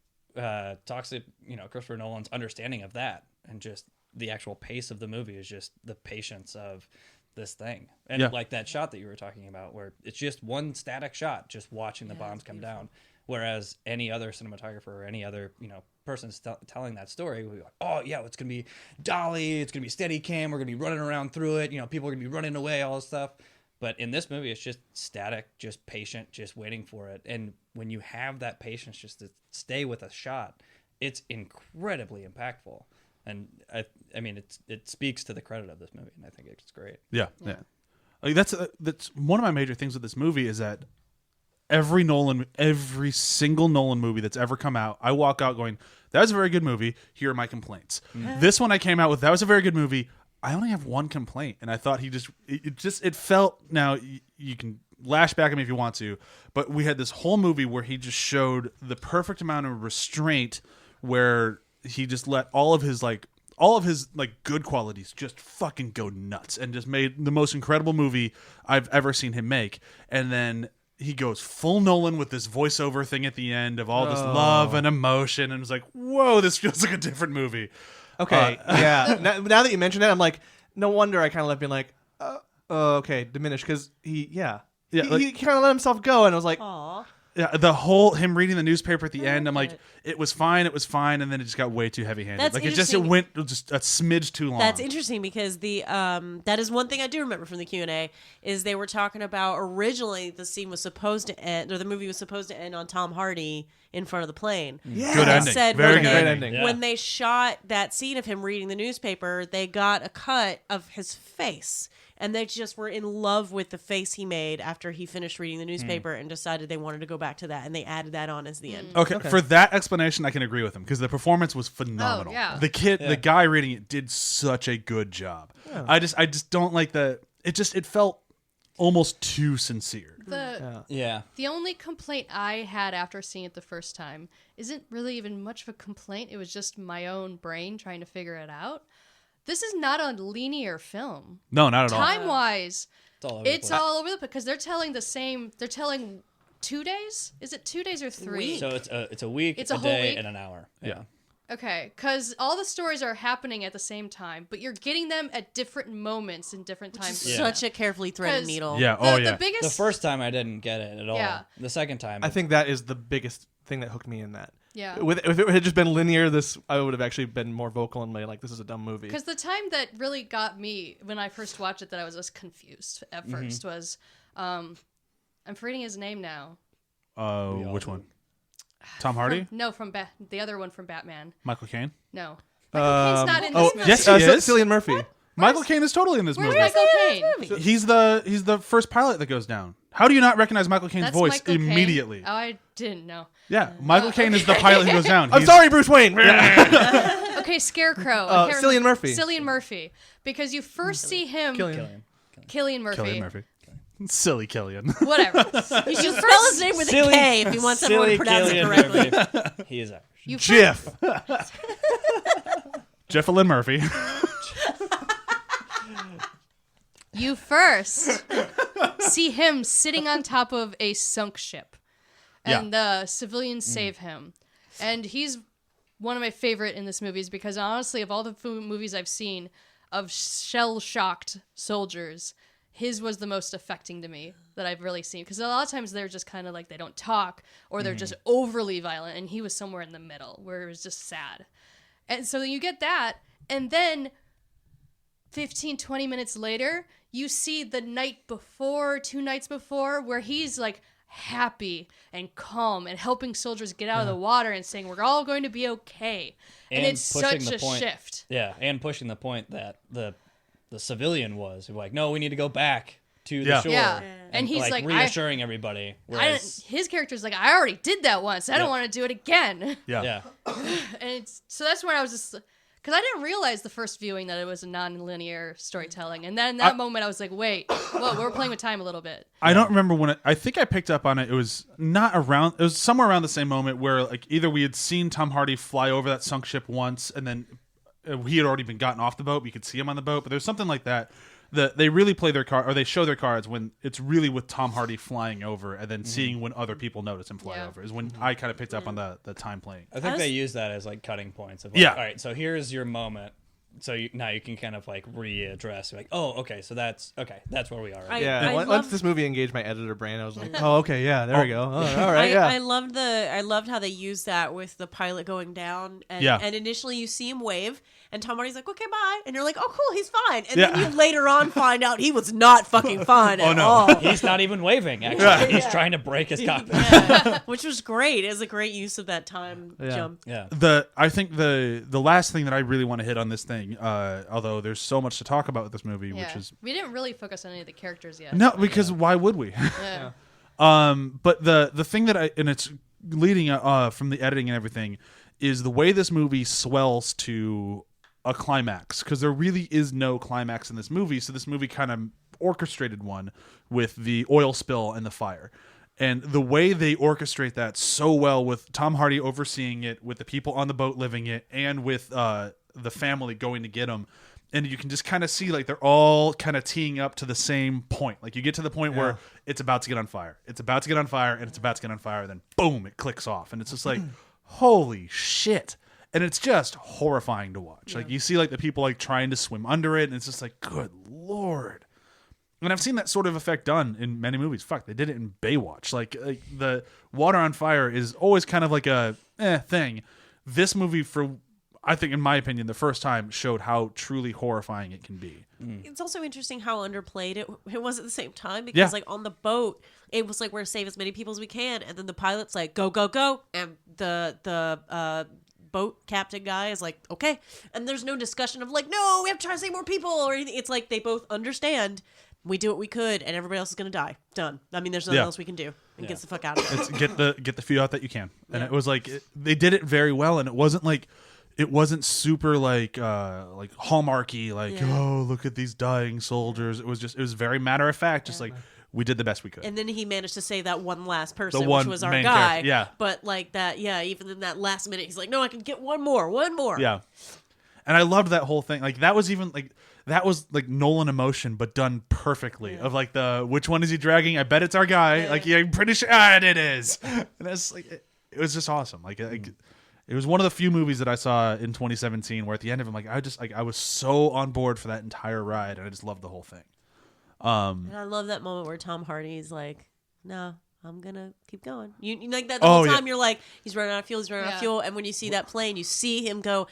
Toxic, Christopher Nolan's understanding of that, and just the actual pace of the movie is just the patience of this thing, and Yeah. like that shot that you were talking about, where it's just one static shot, just watching the bombs come down. Whereas any other cinematographer or any other person telling that story would be like, oh yeah, it's gonna be dolly, it's gonna be steady cam, we're gonna be running around through it, people are gonna be running away, all this stuff. But in this movie, it's just static, just patient, just waiting for it. And when you have that patience just to stay with a shot, it's incredibly impactful. And I mean, it speaks to the credit of this movie, and I think it's great. Yeah. Like that's one of my major things with this movie is that every single Nolan movie that's ever come out, I walk out going, "That was a very good movie. Here are my complaints." This one I came out with, "That was a very good movie. I only have one complaint," and I thought it felt. Now you can lash back at me if you want to, but we had this whole movie where he just showed the perfect amount of restraint, where he just let all of his good qualities just fucking go nuts, and just made the most incredible movie I've ever seen him make. And then he goes full Nolan with this voiceover thing at the end of all this love and emotion, and it's like, whoa, this feels like a different movie. Okay. Yeah. Now that you mention it, I'm like, no wonder I kind of left being like, okay, diminished because Yeah, he like- kind of let himself go, and I was like, Aw. Yeah, the whole him reading the newspaper at the end, I'm like, it. it was fine, and then it just got way too heavy-handed. That's Like it interesting. went just a smidge too long. That's interesting because the that is one thing I do remember from the Q&A is they were talking about originally the scene was supposed to end, or the movie was supposed to end on Tom Hardy in front of the plane. yeah, Good They ending. said Very when good they- ending. Yeah. When they shot that scene of him reading the newspaper, they got a cut of his face. And they just were in love with the face he made after he finished reading the newspaper and decided they wanted to go back to that. And they added that on as the end. Okay, for that explanation, I can agree with him because the performance was phenomenal. yeah. The guy reading it did such a good job. I just don't like the. It felt almost too sincere. Yeah. The only complaint I had after seeing it the first time isn't really even much of a complaint. It was just my own brain trying to figure it out. This is not a linear film. No, not at all. Time-wise, It's all over the it's place. all over the place because they're telling the same. They're telling 2 days. Is it 2 days or 3? So it's a week, It's a a whole day, week? and an hour. Yeah. Okay, because all the stories are happening at the same time, but you're getting them at different moments in different times. Yeah. Such a carefully threaded 'Cause- needle. Yeah. The biggest. The first time I didn't get it at all. Yeah. The second time, I think that is the biggest thing that hooked me in that. Yeah. If it had just been linear, I would have actually been more vocal and like, this is a dumb movie. Because the time that really got me when I first watched it, that I was just confused at first was, I'm forgetting his name now. Which one? Tom Hardy? No, from the other one from Batman. Michael Caine? No, Michael Caine's not in this movie. yes, he is. Cillian Murphy. Michael Caine is totally in this Where's movie. Michael Caine? He's the first pilot that goes down. How do you not recognize Michael Caine's That's voice Michael Caine? immediately? Oh, I didn't know. Yeah, Michael Caine is the pilot who goes down. I'm He's- sorry, Bruce Wayne. Okay, Scarecrow. I can't Cillian remember- Murphy. Cillian Murphy. Because you first see him. Killian Murphy. Killian Murphy. Silly Killian. Whatever. You should spell his name with a K if he wants everyone to pronounce it correctly. He is Irish. You Jiff. Jeffalyn Murphy. You first see him sitting on top of a sunk ship, and the civilians save him. And he's one of my favorite in this movie because honestly, of all the movies I've seen of shell-shocked soldiers, his was the most affecting to me that I've really seen. Because a lot of times they're just kind of like they don't talk or they're just overly violent, and he was somewhere in the middle where it was just sad. And so you get that, and then 15, 20 minutes later, you see the night before, 2 nights before, where he's like happy and calm and helping soldiers get out of the water and saying, we're all going to be okay. And it's pushing such the a point, shift. Yeah, and pushing the point that the civilian was like, no, we need to go back to the Yeah. shore. Yeah. And he's like, reassuring everybody. I Whereas, his character's like, I already did that once. I don't want to do it again. Yeah. And so that's where I was just, because I didn't realize the first viewing that it was a non-linear storytelling. And then in that moment, I was like, wait, whoa, we're playing with time a little bit. I don't remember when I think I picked up on it. It was not around. It was somewhere around the same moment where like either we had seen Tom Hardy fly over that sunk ship once, and then he had already been gotten off the boat. We could see him on the boat, but there's something like that. They really play their card, or they show their cards when it's really with Tom Hardy flying over, and then seeing when other people notice him fly over is when I kind of picked up on the time playing. I think they use that as like cutting points of like, Yeah. all right, so here's your moment. So now you can kind of like readdress. You're like, oh, okay, so that's where we are. Right? Yeah, I once love- this movie engaged my editor brain, I was like, oh, okay, yeah, there we go. Oh, all right, I yeah. loved how they used that with the pilot going down, and Yeah. and initially you see him wave, and Tom Hardy's like, okay, bye, and you're like, oh, cool, he's fine, and Yeah. then you later on find out he was not fucking fine at no. all. He's not even waving. Actually, he's trying to break his cockpit. Which was great. It was a great use of that time jump. Yeah. I think the last thing that I really want to hit on this thing, although there's so much to talk about with this movie, Yeah. which is We didn't really focus on any of the characters yet. no, because why would we? Yeah. But the thing that and it's leading from the editing and everything is the way this movie swells to a climax, because there really is no climax in this movie. So this movie kind of orchestrated one with the oil spill and the fire. And the way they orchestrate that so well, with Tom Hardy overseeing it, with the people on the boat living it, and with the family going to get him. And you can just kind of see like they're all kind of teeing up to the same point. Like you get to the point where it's about to get on fire. It's about to get on fire, and it's about to get on fire, and then boom, it clicks off. And it's just like, holy shit. And it's just horrifying to watch. Like you see like the people like trying to swim under it, and it's just like, good Lord. And I've seen that sort of effect done in many movies. Fuck, they did it in Baywatch. Like the water on fire is always kind of like a thing. This movie, I think, in my opinion, the first time showed how truly horrifying it can be. It's also interesting how underplayed it was at the same time, because like on the boat, it was like, we're gonna save as many people as we can, and then the pilot's like, go, go, go, and the boat captain guy is like, okay, and there's no discussion of like, no, we have to try to save more people or anything. It's like they both understand. We do what we could, and everybody else is gonna die. Done. I mean, there's nothing else we can do. And gets the fuck out of it. It's get the few out that you can. And it was like they did it very well, and it wasn't super like Hallmarky, like oh, look at these dying soldiers. It was very matter of fact, just like we did the best we could. And then he managed to save that one last person, one which was our main guy. character, yeah. But like that, even in that last minute, he's like, no, I can get one more. Yeah. And I loved that whole thing. Like that was Nolan emotion, but done perfectly. Of like which one is he dragging? I bet it's our guy. Like I'm pretty sure it is. And that's like it was just awesome. Like it was one of the few movies that I saw in 2017 where at the end of it, I was so on board for that entire ride, and I just loved the whole thing. And I love that moment where Tom Hardy's like, no, I'm gonna keep going. You like that the whole time. You're like, he's running out of fuel, and when you see that plane, you see him go,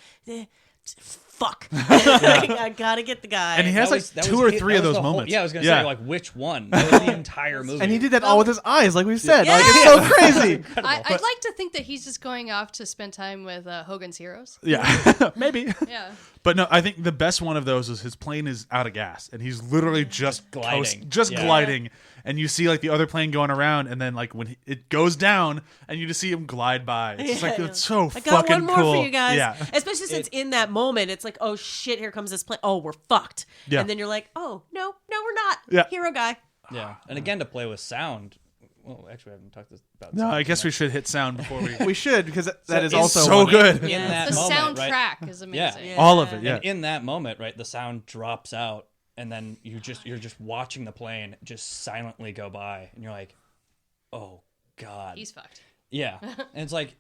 fuck. I gotta get the guy. And he has two or three of those moments. I was gonna say, like, which one? That was the entire movie. And he did that all with his eyes, like we've said. Like, it's so crazy. I'd like to think that he's just going off to spend time with Hogan's Heroes. Yeah, maybe. Yeah. But no, I think the best one of those is his plane is out of gas, and he's literally just gliding, gliding, and you see like the other plane going around, and then like when it goes down, and you just see him glide by. It's just like it's so fucking cool. I got one more for you guys. Yeah. Especially since in that moment, it's like, oh shit, here comes this plane. Oh, we're fucked. Yeah. And then you're like, oh no, we're not. Yeah. Hero guy. Yeah. And again, to play with sound. Well, actually, I haven't talked about. No, I guess we should hit sound before we. We should, because that is also so good. In that The moment, soundtrack right? is amazing. Yeah. All of it. Yeah. And in that moment, right, the sound drops out, and then you're just watching the plane just silently go by, and you're like, oh god, He's fucked. yeah. And it's like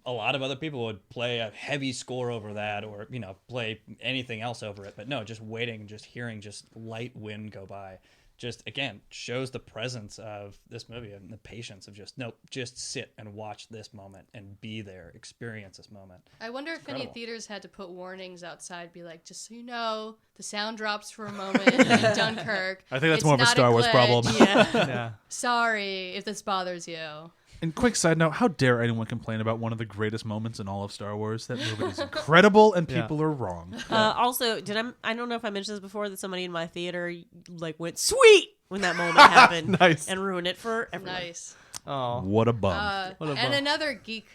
a lot of other people would play a heavy score over that, or play anything else over it, but no, just waiting, just hearing just light wind go by. Just again shows the presence of this movie and the patience of just sit and watch this moment and be there, experience this moment. I wonder if any theaters had to put warnings outside, be like, just so you know, the sound drops for a moment in Dunkirk. I think that's It's more of a not Star Wars glitch. problem. Yeah. Sorry if this bothers you. And quick side note, how dare anyone complain about one of the greatest moments in all of Star Wars? That movie is incredible, and people are wrong. Also, I don't know if I mentioned this before, that somebody in my theater like went sweet when that moment happened. Nice. And ruined it for everyone. Nice. Oh. What a bum. And another geek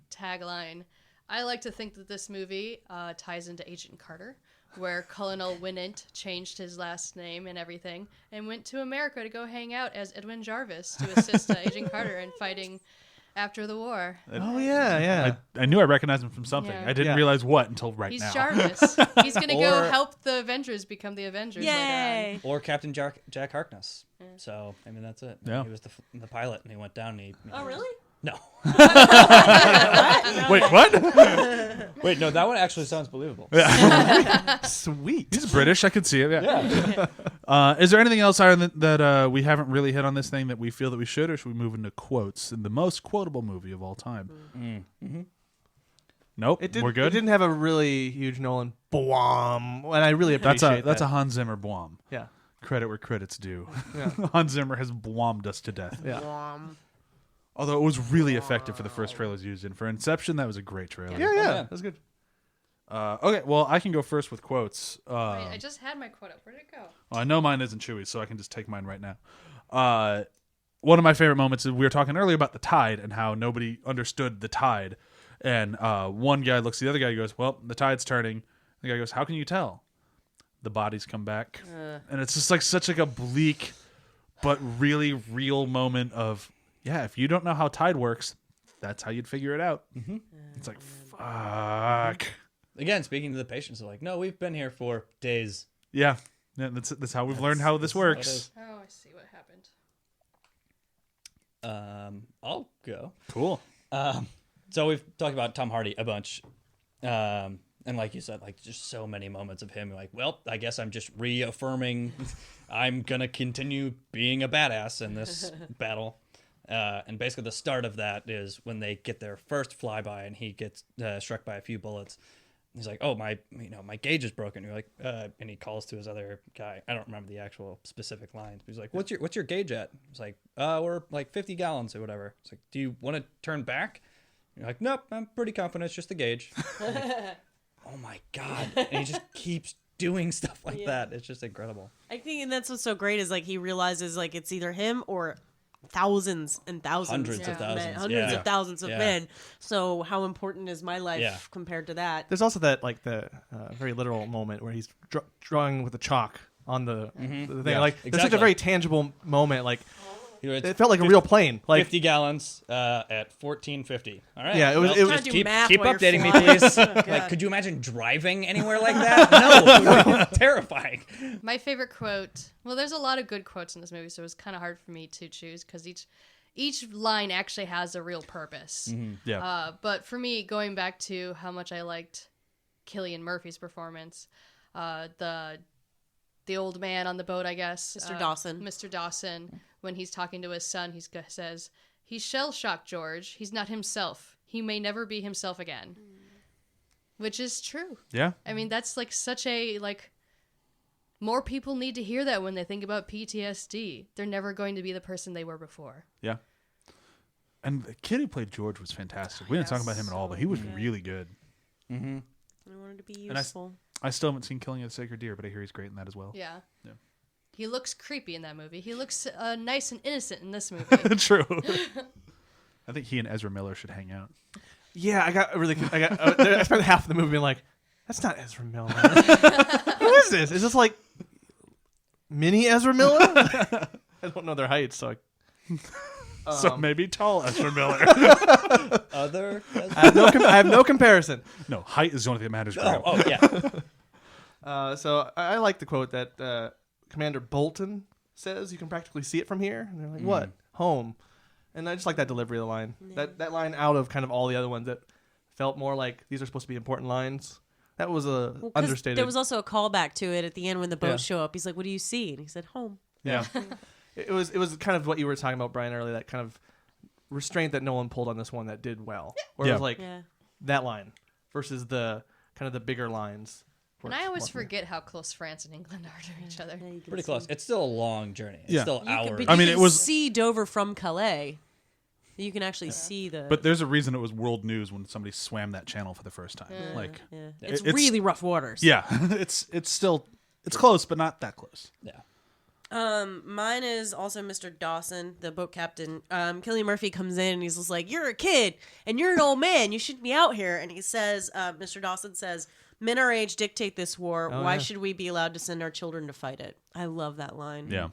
tagline. I like to think that this movie ties into Agent Carter, where Colonel Winnant changed his last name and everything and went to America to go hang out as Edwin Jarvis to assist Agent Carter in fighting after the war. Oh, yeah. I knew I recognized him from something. Yeah. I didn't realize what until right He's now. Jarvis. He's going to go Or- help the Avengers become the Avengers later Yay. Or Captain Jack Harkness. So I mean that's it. Yeah. He was the pilot, and he went down. And he Oh, really? No. Wait, what? Wait, no, that one actually sounds believable. Sweet. He's British. I could see it. Yeah. Is there anything else that we haven't really hit on this thing that we feel that we should, or should we move into quotes in the most quotable movie of all time? Mm-hmm. Nope. We're good. It didn't have a really huge Nolan boom, and I really appreciate that's that. a Hans Zimmer blom. Yeah. Credit where credit's due. Yeah. Hans Zimmer has blommed us to death. Yeah. Although it was really effective for the first trailers used in. For Inception, that was a great trailer. Yeah. That's good. Okay, well, I can go first with quotes. Wait, I just had my quote up. Where'd it go? Well, I know mine isn't Chewie, so I can just take mine right now. One of my favorite moments is we were talking earlier about the tide and how nobody understood the tide. And one guy looks at the other guy and goes, well, the tide's turning. The guy goes, how can you tell? The bodies come back. And it's just like such like a bleak but really real moment of, yeah, if you don't know how tide works, that's how you'd figure it out. Mm-hmm. It's like, fuck. Again, speaking to the patients, they're like, no, we've been here for days. Yeah, that's how we've learned how this works. Oh, I see what happened. I'll go. Cool. So we've talked about Tom Hardy a bunch. And like you said, like just so many moments of him like, well, I guess I'm just reaffirming I'm going to continue being a badass in this battle. And basically the start of that is when they get their first flyby and he gets struck by a few bullets. He's like, oh, my gauge is broken. You're like, and he calls to his other guy. I don't remember the actual specific lines. But he's like, what's your gauge at? He's like, we're like 50 gallons or whatever. It's like, do you want to turn back? You're like, nope, I'm pretty confident. It's just the gauge. Like, oh my God. And he just keeps doing stuff like that. It's just incredible. I think, and that's what's so great is like he realizes like it's either him or thousands and thousands, Hundreds of of thousands. men, hundreds Yeah. of thousands of Yeah. men. So how important is my life Yeah. compared to that? There's also that like the very literal moment where he's drawing with the chalk on the thing. Yeah. Like there's such a Exactly. very tangible moment. Like It's it felt like a real plane. Like 50 gallons at 1450. All right. Yeah, it was- Well, it was- Trying to do keep math keep while you're updating me, flying. please. Oh, Like, God. could you imagine driving anywhere like that? No, it would be terrifying. My favorite quote. Well, there's a lot of good quotes in this movie, so it was kind of hard for me to choose because each line actually has a real purpose. Yeah. But for me, going back to how much I liked Cillian Murphy's performance, the old man on the boat, I guess, Mr. Dawson. Mr. Dawson, when he's talking to his son, he says, "He's shell-shocked, George. He's not himself. He may never be himself again," which is true. Yeah. I mean, that's like such a more people need to hear that when they think about PTSD. They're never going to be the person they were before. Yeah. And the kid who played George was fantastic. We didn't talk about him at all, but he was really good. I wanted to be And useful. I still haven't seen Killing of the Sacred Deer, but I hear he's great in that as well. Yeah. Yeah. He looks creepy in that movie. He looks nice and innocent in this movie. True. I think he and Ezra Miller should hang out. yeah, I spent half the movie being like, that's not Ezra Miller. Who is this? Is this like mini Ezra Miller? I don't know their heights, so So maybe tall Ezra Miller. Other. I have no comparison. No, height is the only thing that matters. Grimm. Oh yeah. So I like the quote that Commander Bolton says. You can practically see it from here. And they're like, what? Home. And I just like that delivery of the line. That line out of kind of all the other ones that felt more like these are supposed to be important lines. That was Well, 'cause understated. There was also a callback to it at the end when the boat Yeah. show up. He's like, "What do you see?" And he said, "Home." Yeah. It was kind of what you were talking about, Brian, earlier. That kind of restraint that Nolan pulled on this one that did well. Where it Yeah. was like Yeah. that line versus the kind of the bigger lines. And where I it's always more- forget how close France and England are to each other. Yeah, you can Pretty see. close. It's still a long journey. It's Yeah. still You can, hours. but I you mean, can it was- see Dover from Calais. You can actually see the. But there's a reason it was world news when somebody swam that channel for the first time. Like, yeah. It's it's- really rough waters. yeah, it's still close, but not that close. Yeah. Mine is also Mr. Dawson, the boat captain. Cillian Murphy comes in and he's just like, "You're a kid and you're an old man. You shouldn't be out here." And he says, Mr. Dawson says, "Men our age dictate this war. Oh, Why yeah. should we be allowed to send our children to fight it?" I love that line. Yeah.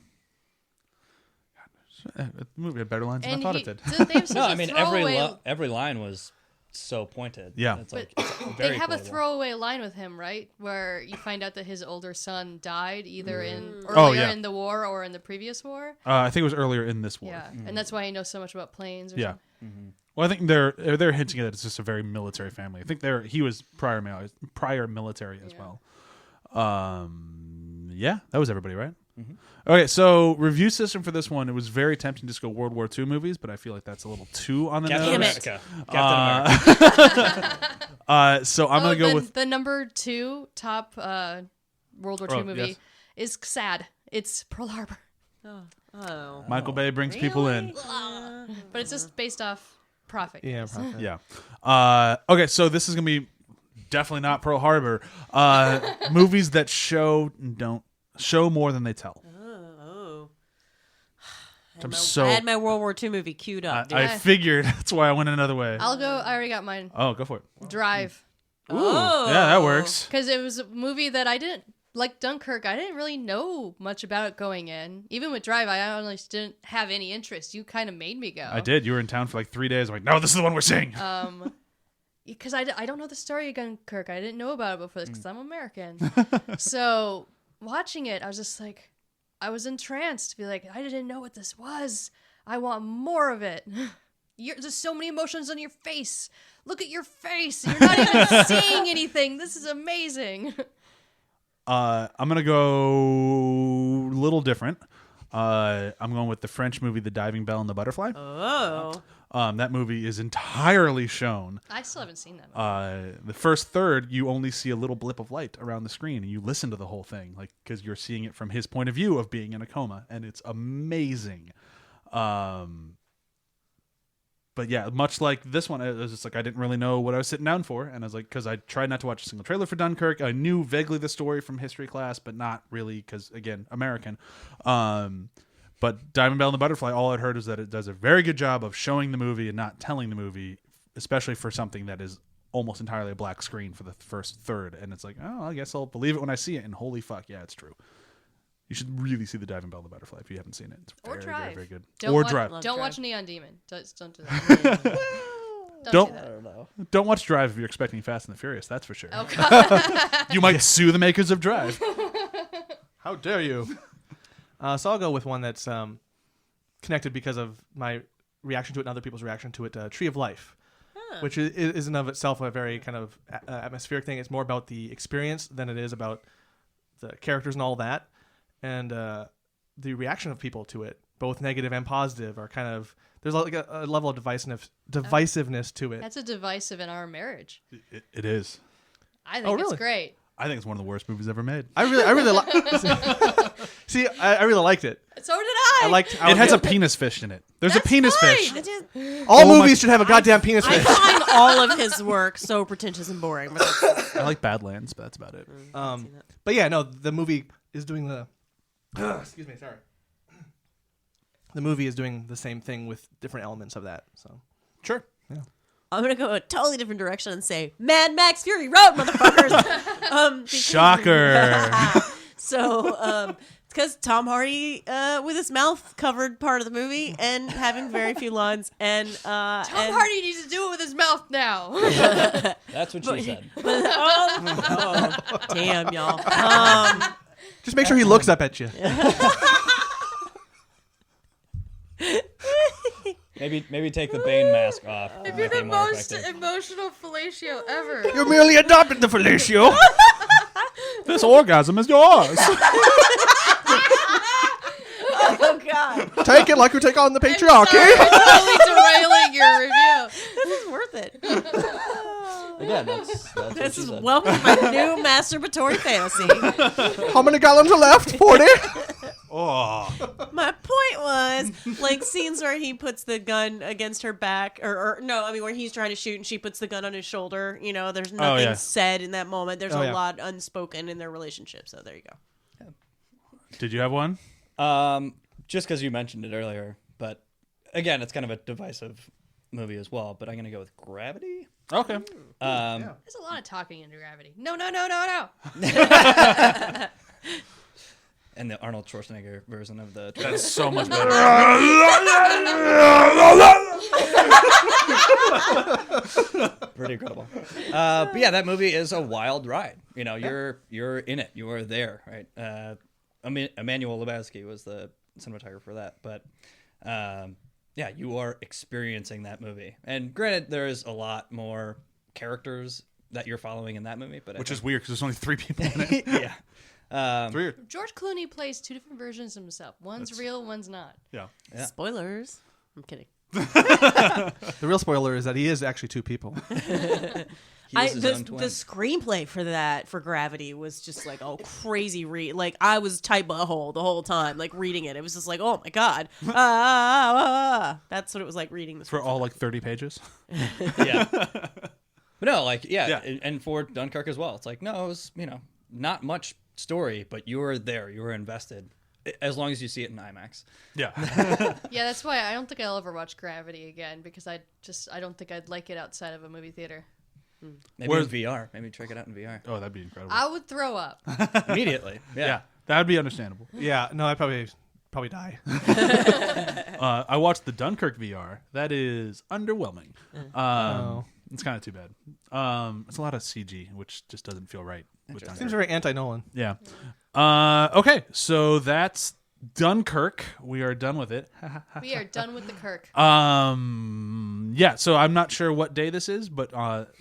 The movie had better lines than I And thought it did. they have such No, a I mean throwaway. every line was so pointed. Yeah. It's like But it's they very have a quotable. throwaway line with him, right? Where you find out that his older son died either in Oh, earlier yeah. in the war or in the previous war. I think it was earlier in this war. Yeah, and that's why he knows so much about planes. Or Yeah. something. Well, I think they're hinting at it's just a very military family. I think he was prior military as well. Yeah, that was everybody, right? Okay, so review system for this one. It was very tempting to just go World War II movies, but I feel like that's a little too on the Captain nose. America. Captain America. So I'm gonna go with the number 2 top World War II Oh, movie yes. is sad. It's Pearl Harbor, Oh. Michael Bay brings people in. but it's just based off profit. Yeah, guys. probably. Yeah. Okay, so this is gonna be definitely not Pearl Harbor. Movies that don't show more than they tell. Oh. I'm I had my World War II movie queued up. dude. I figured that's why I went another way. I'll go. I already got mine. Oh, go for it. Drive, Oh. Yeah, that works. because it was a movie that I didn't like. Dunkirk. I didn't really know much about it going in. Even with Drive, I honestly didn't have any interest. You kind of made me go. I did. You were in town for like 3 days. I'm like, no, this is the one we're seeing. Because I don't know the story of Dunkirk. I didn't know about it before this because I'm American. So watching it, I was just like, I was entranced to be like, I didn't know what this was. I want more of it. there's so many emotions on your face. Look at your face. You're not even seeing anything. This is amazing. I'm gonna go a little different. I'm going with the French movie The Diving Bell and the Butterfly. Oh. That movie is entirely shown. I still haven't seen that movie. The first third, you only see a little blip of light around the screen, and you listen to the whole thing, like because you're seeing it from his point of view of being in a coma, and it's amazing. But yeah, much like this one, it was just like I didn't really know what I was sitting down for, and I was like, because I tried not to watch a single trailer for Dunkirk. I knew vaguely the story from history class, but not really because again, American. But Diamond Bell and the Butterfly, all I'd heard is that it does a very good job of showing the movie and not telling the movie, especially for something that is almost entirely a black screen for the first third. And it's like, oh, I guess I'll believe it when I see it. And holy fuck, yeah, it's true. You should really see the Diamond Bell and the Butterfly if you haven't seen it. It's Or very, Drive. very, very good. Don't or watch, Drive. Don't Drive. watch Neon Demon. Don't do that. Don't- do that. I don't know. Don't watch Drive if you're expecting Fast and the Furious, that's for sure. Oh, God. You might sue the makers of Drive. How dare you? So I'll go with one that's connected because of my reaction to it and other people's reaction to it. Tree of Life, which is in of itself a very kind of atmospheric thing. It's more about the experience than it is about the characters and all that. And the reaction of people to it, both negative and positive, are kind of there's like a level of divisiveness to it. That's a divisive in our marriage. It is. I think really? it's great. I think it's one of the worst movies ever made. I really see. I really liked it. So did I. I liked how It has a penis fish in it. There's That's a penis fine. fish. I just, all Oh my- movies should have a goddamn penis I fish. find all of his work so pretentious and boring. But that's, I like Badlands, but that's about it. But yeah, no, the movie is doing the. Excuse me, sorry. The movie is doing the same thing with different elements of that. So Sure. I'm going to go a totally different direction and say Mad Max Fury Road, motherfuckers. Because- Shocker. So, because Tom Hardy with his mouth covered part of the movie and having very few lines. And Tom Hardy needs to do it with his mouth now. That's what she said. Oh, damn, y'all. just make sure he looks up at you. Maybe take the Bane mask off. It'd Might be be the more most effective. emotional fellatio ever. You merely adopted the fellatio. This orgasm is yours. Oh, God. Take it like you take on the Sorry, patriarchy. totally derailing your review. This is worth it. Again, that's what This she is said. welcome to my new masturbatory fantasy. How many gallons are left? 40. Oh. My point was, like, scenes where he puts the gun against her back, or no, I mean, where he's trying to shoot and she puts the gun on his shoulder. You know, there's nothing yeah. said in that moment. There's Oh, a yeah. lot unspoken in their relationship. So there you go. Did you have one? Just because you mentioned it earlier, but again, it's kind of a divisive movie as well. But I'm gonna go with Gravity. Okay. There's a lot of talking in Gravity. No. And the Arnold Schwarzenegger version of the. That's so much better. Pretty incredible. But yeah, that movie is a wild ride. You know, you're in it. You are there, right? Emmanuel Lubezki was the cinematographer for that, but yeah, you are experiencing that movie. And granted, there is a lot more characters that you're following in that movie, but Which is weird because there's only 3 people in it. yeah. It's weird. George Clooney plays 2 different versions of himself. One's real, one's not. Yeah. Yeah. Spoilers. I'm kidding. The real spoiler is that he is actually 2 people. He is his The own twin. screenplay for Gravity was just like a crazy read. Like I was tight butthole the whole time, like reading it. It was just like, oh my god, that's what it was like reading this For all like 30 pages. Yeah. But no, like, yeah, Yeah. and for Dunkirk as well. It's like, no, it was, not much story, but you were there. You were invested. As long as you see it in IMAX. Yeah. Yeah, that's why I don't think I'll ever watch Gravity again because I don't think I'd like it outside of a movie theater. Maybe Where's- in VR. Maybe check it out in VR. Oh, that'd be incredible. I would throw up. Immediately. Yeah. That would be understandable. Yeah, no, I'd probably die. I watched the Dunkirk VR. That is underwhelming. It's kind of too bad. It's a lot of CG, which just doesn't feel right. With Seems Dunkirk. very anti-Nolan. Yeah. Okay, so that's Dunkirk. We are done with it. We are done with the Kirk. Yeah, so I'm not sure what day this is, but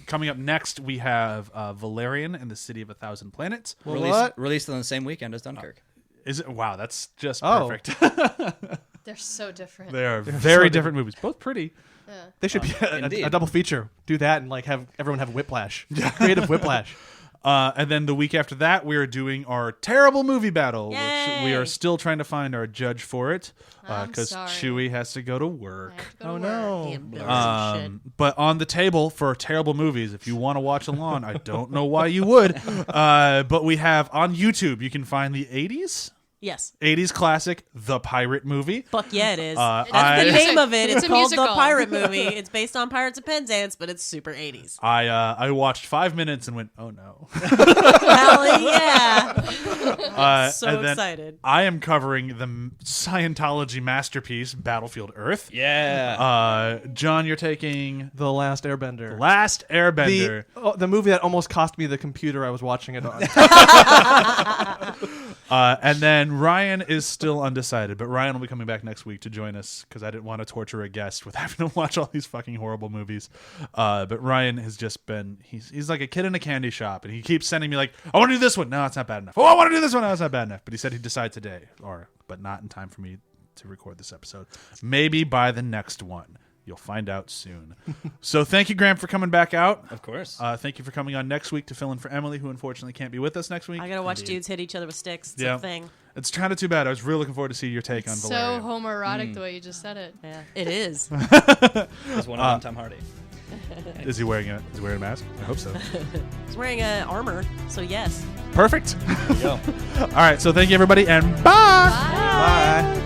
coming up next we have Valerian and the City of a Thousand Planets. Released on the same weekend as Dunkirk. Is it? Wow, that's just perfect. They're so different. They are very different movies, both pretty. They should be a double feature. Do that and like have everyone have whiplash. Creative whiplash. And then the week after that, we are doing our terrible movie battle, which we are Yay. still trying to find our judge for it I'm because sorry. CHEWIE has to go to I work. have to go to Oh work. no. Embarrassing shit. But on the table for terrible movies, if you want to watch along, I don't know why you would. But we have on YouTube, you can find the 80s Yes. 80s classic, The Pirate Movie. Fuck yeah, it is. I- That's the name of it. It's It's a called The musical. Pirate Movie. It's based on Pirates of Penzance, but it's super 80s. I watched 5 minutes and went, oh no. Hell yeah. So and then excited. I am covering the Scientology masterpiece, Battlefield Earth. Yeah. John, you're taking The Last Airbender. Last Airbender. The movie that almost cost me the computer I was watching it on. And then Ryan is still undecided, but Ryan will be coming back next week to join us because I didn't want to torture a guest with having to watch all these fucking horrible movies. But Ryan has just been, he's like a kid in a candy shop, and he keeps sending me like, I want to do this one. No, it's not bad enough. Oh, I want to do this one. No, it's not bad enough. But he said he'd decide today, but not in time for me to record this episode. Maybe by the next one. You'll find out soon. So thank you, Graham, for coming back out. Of course. Thank you for coming on next week to fill in for Emily, who unfortunately can't be with us next week. I gotta watch dudes hit each other with sticks. It's Yeah. a thing. It's kind of too bad. I was really looking forward to see your take on So Valerian. homoerotic the way you just said it. Yeah, it is. There's one of them, Tom Hardy. Is he wearing a mask? I hope so. He's wearing armor, so yes. Perfect. There you go. All right. So thank you, everybody, and bye. Bye. Bye.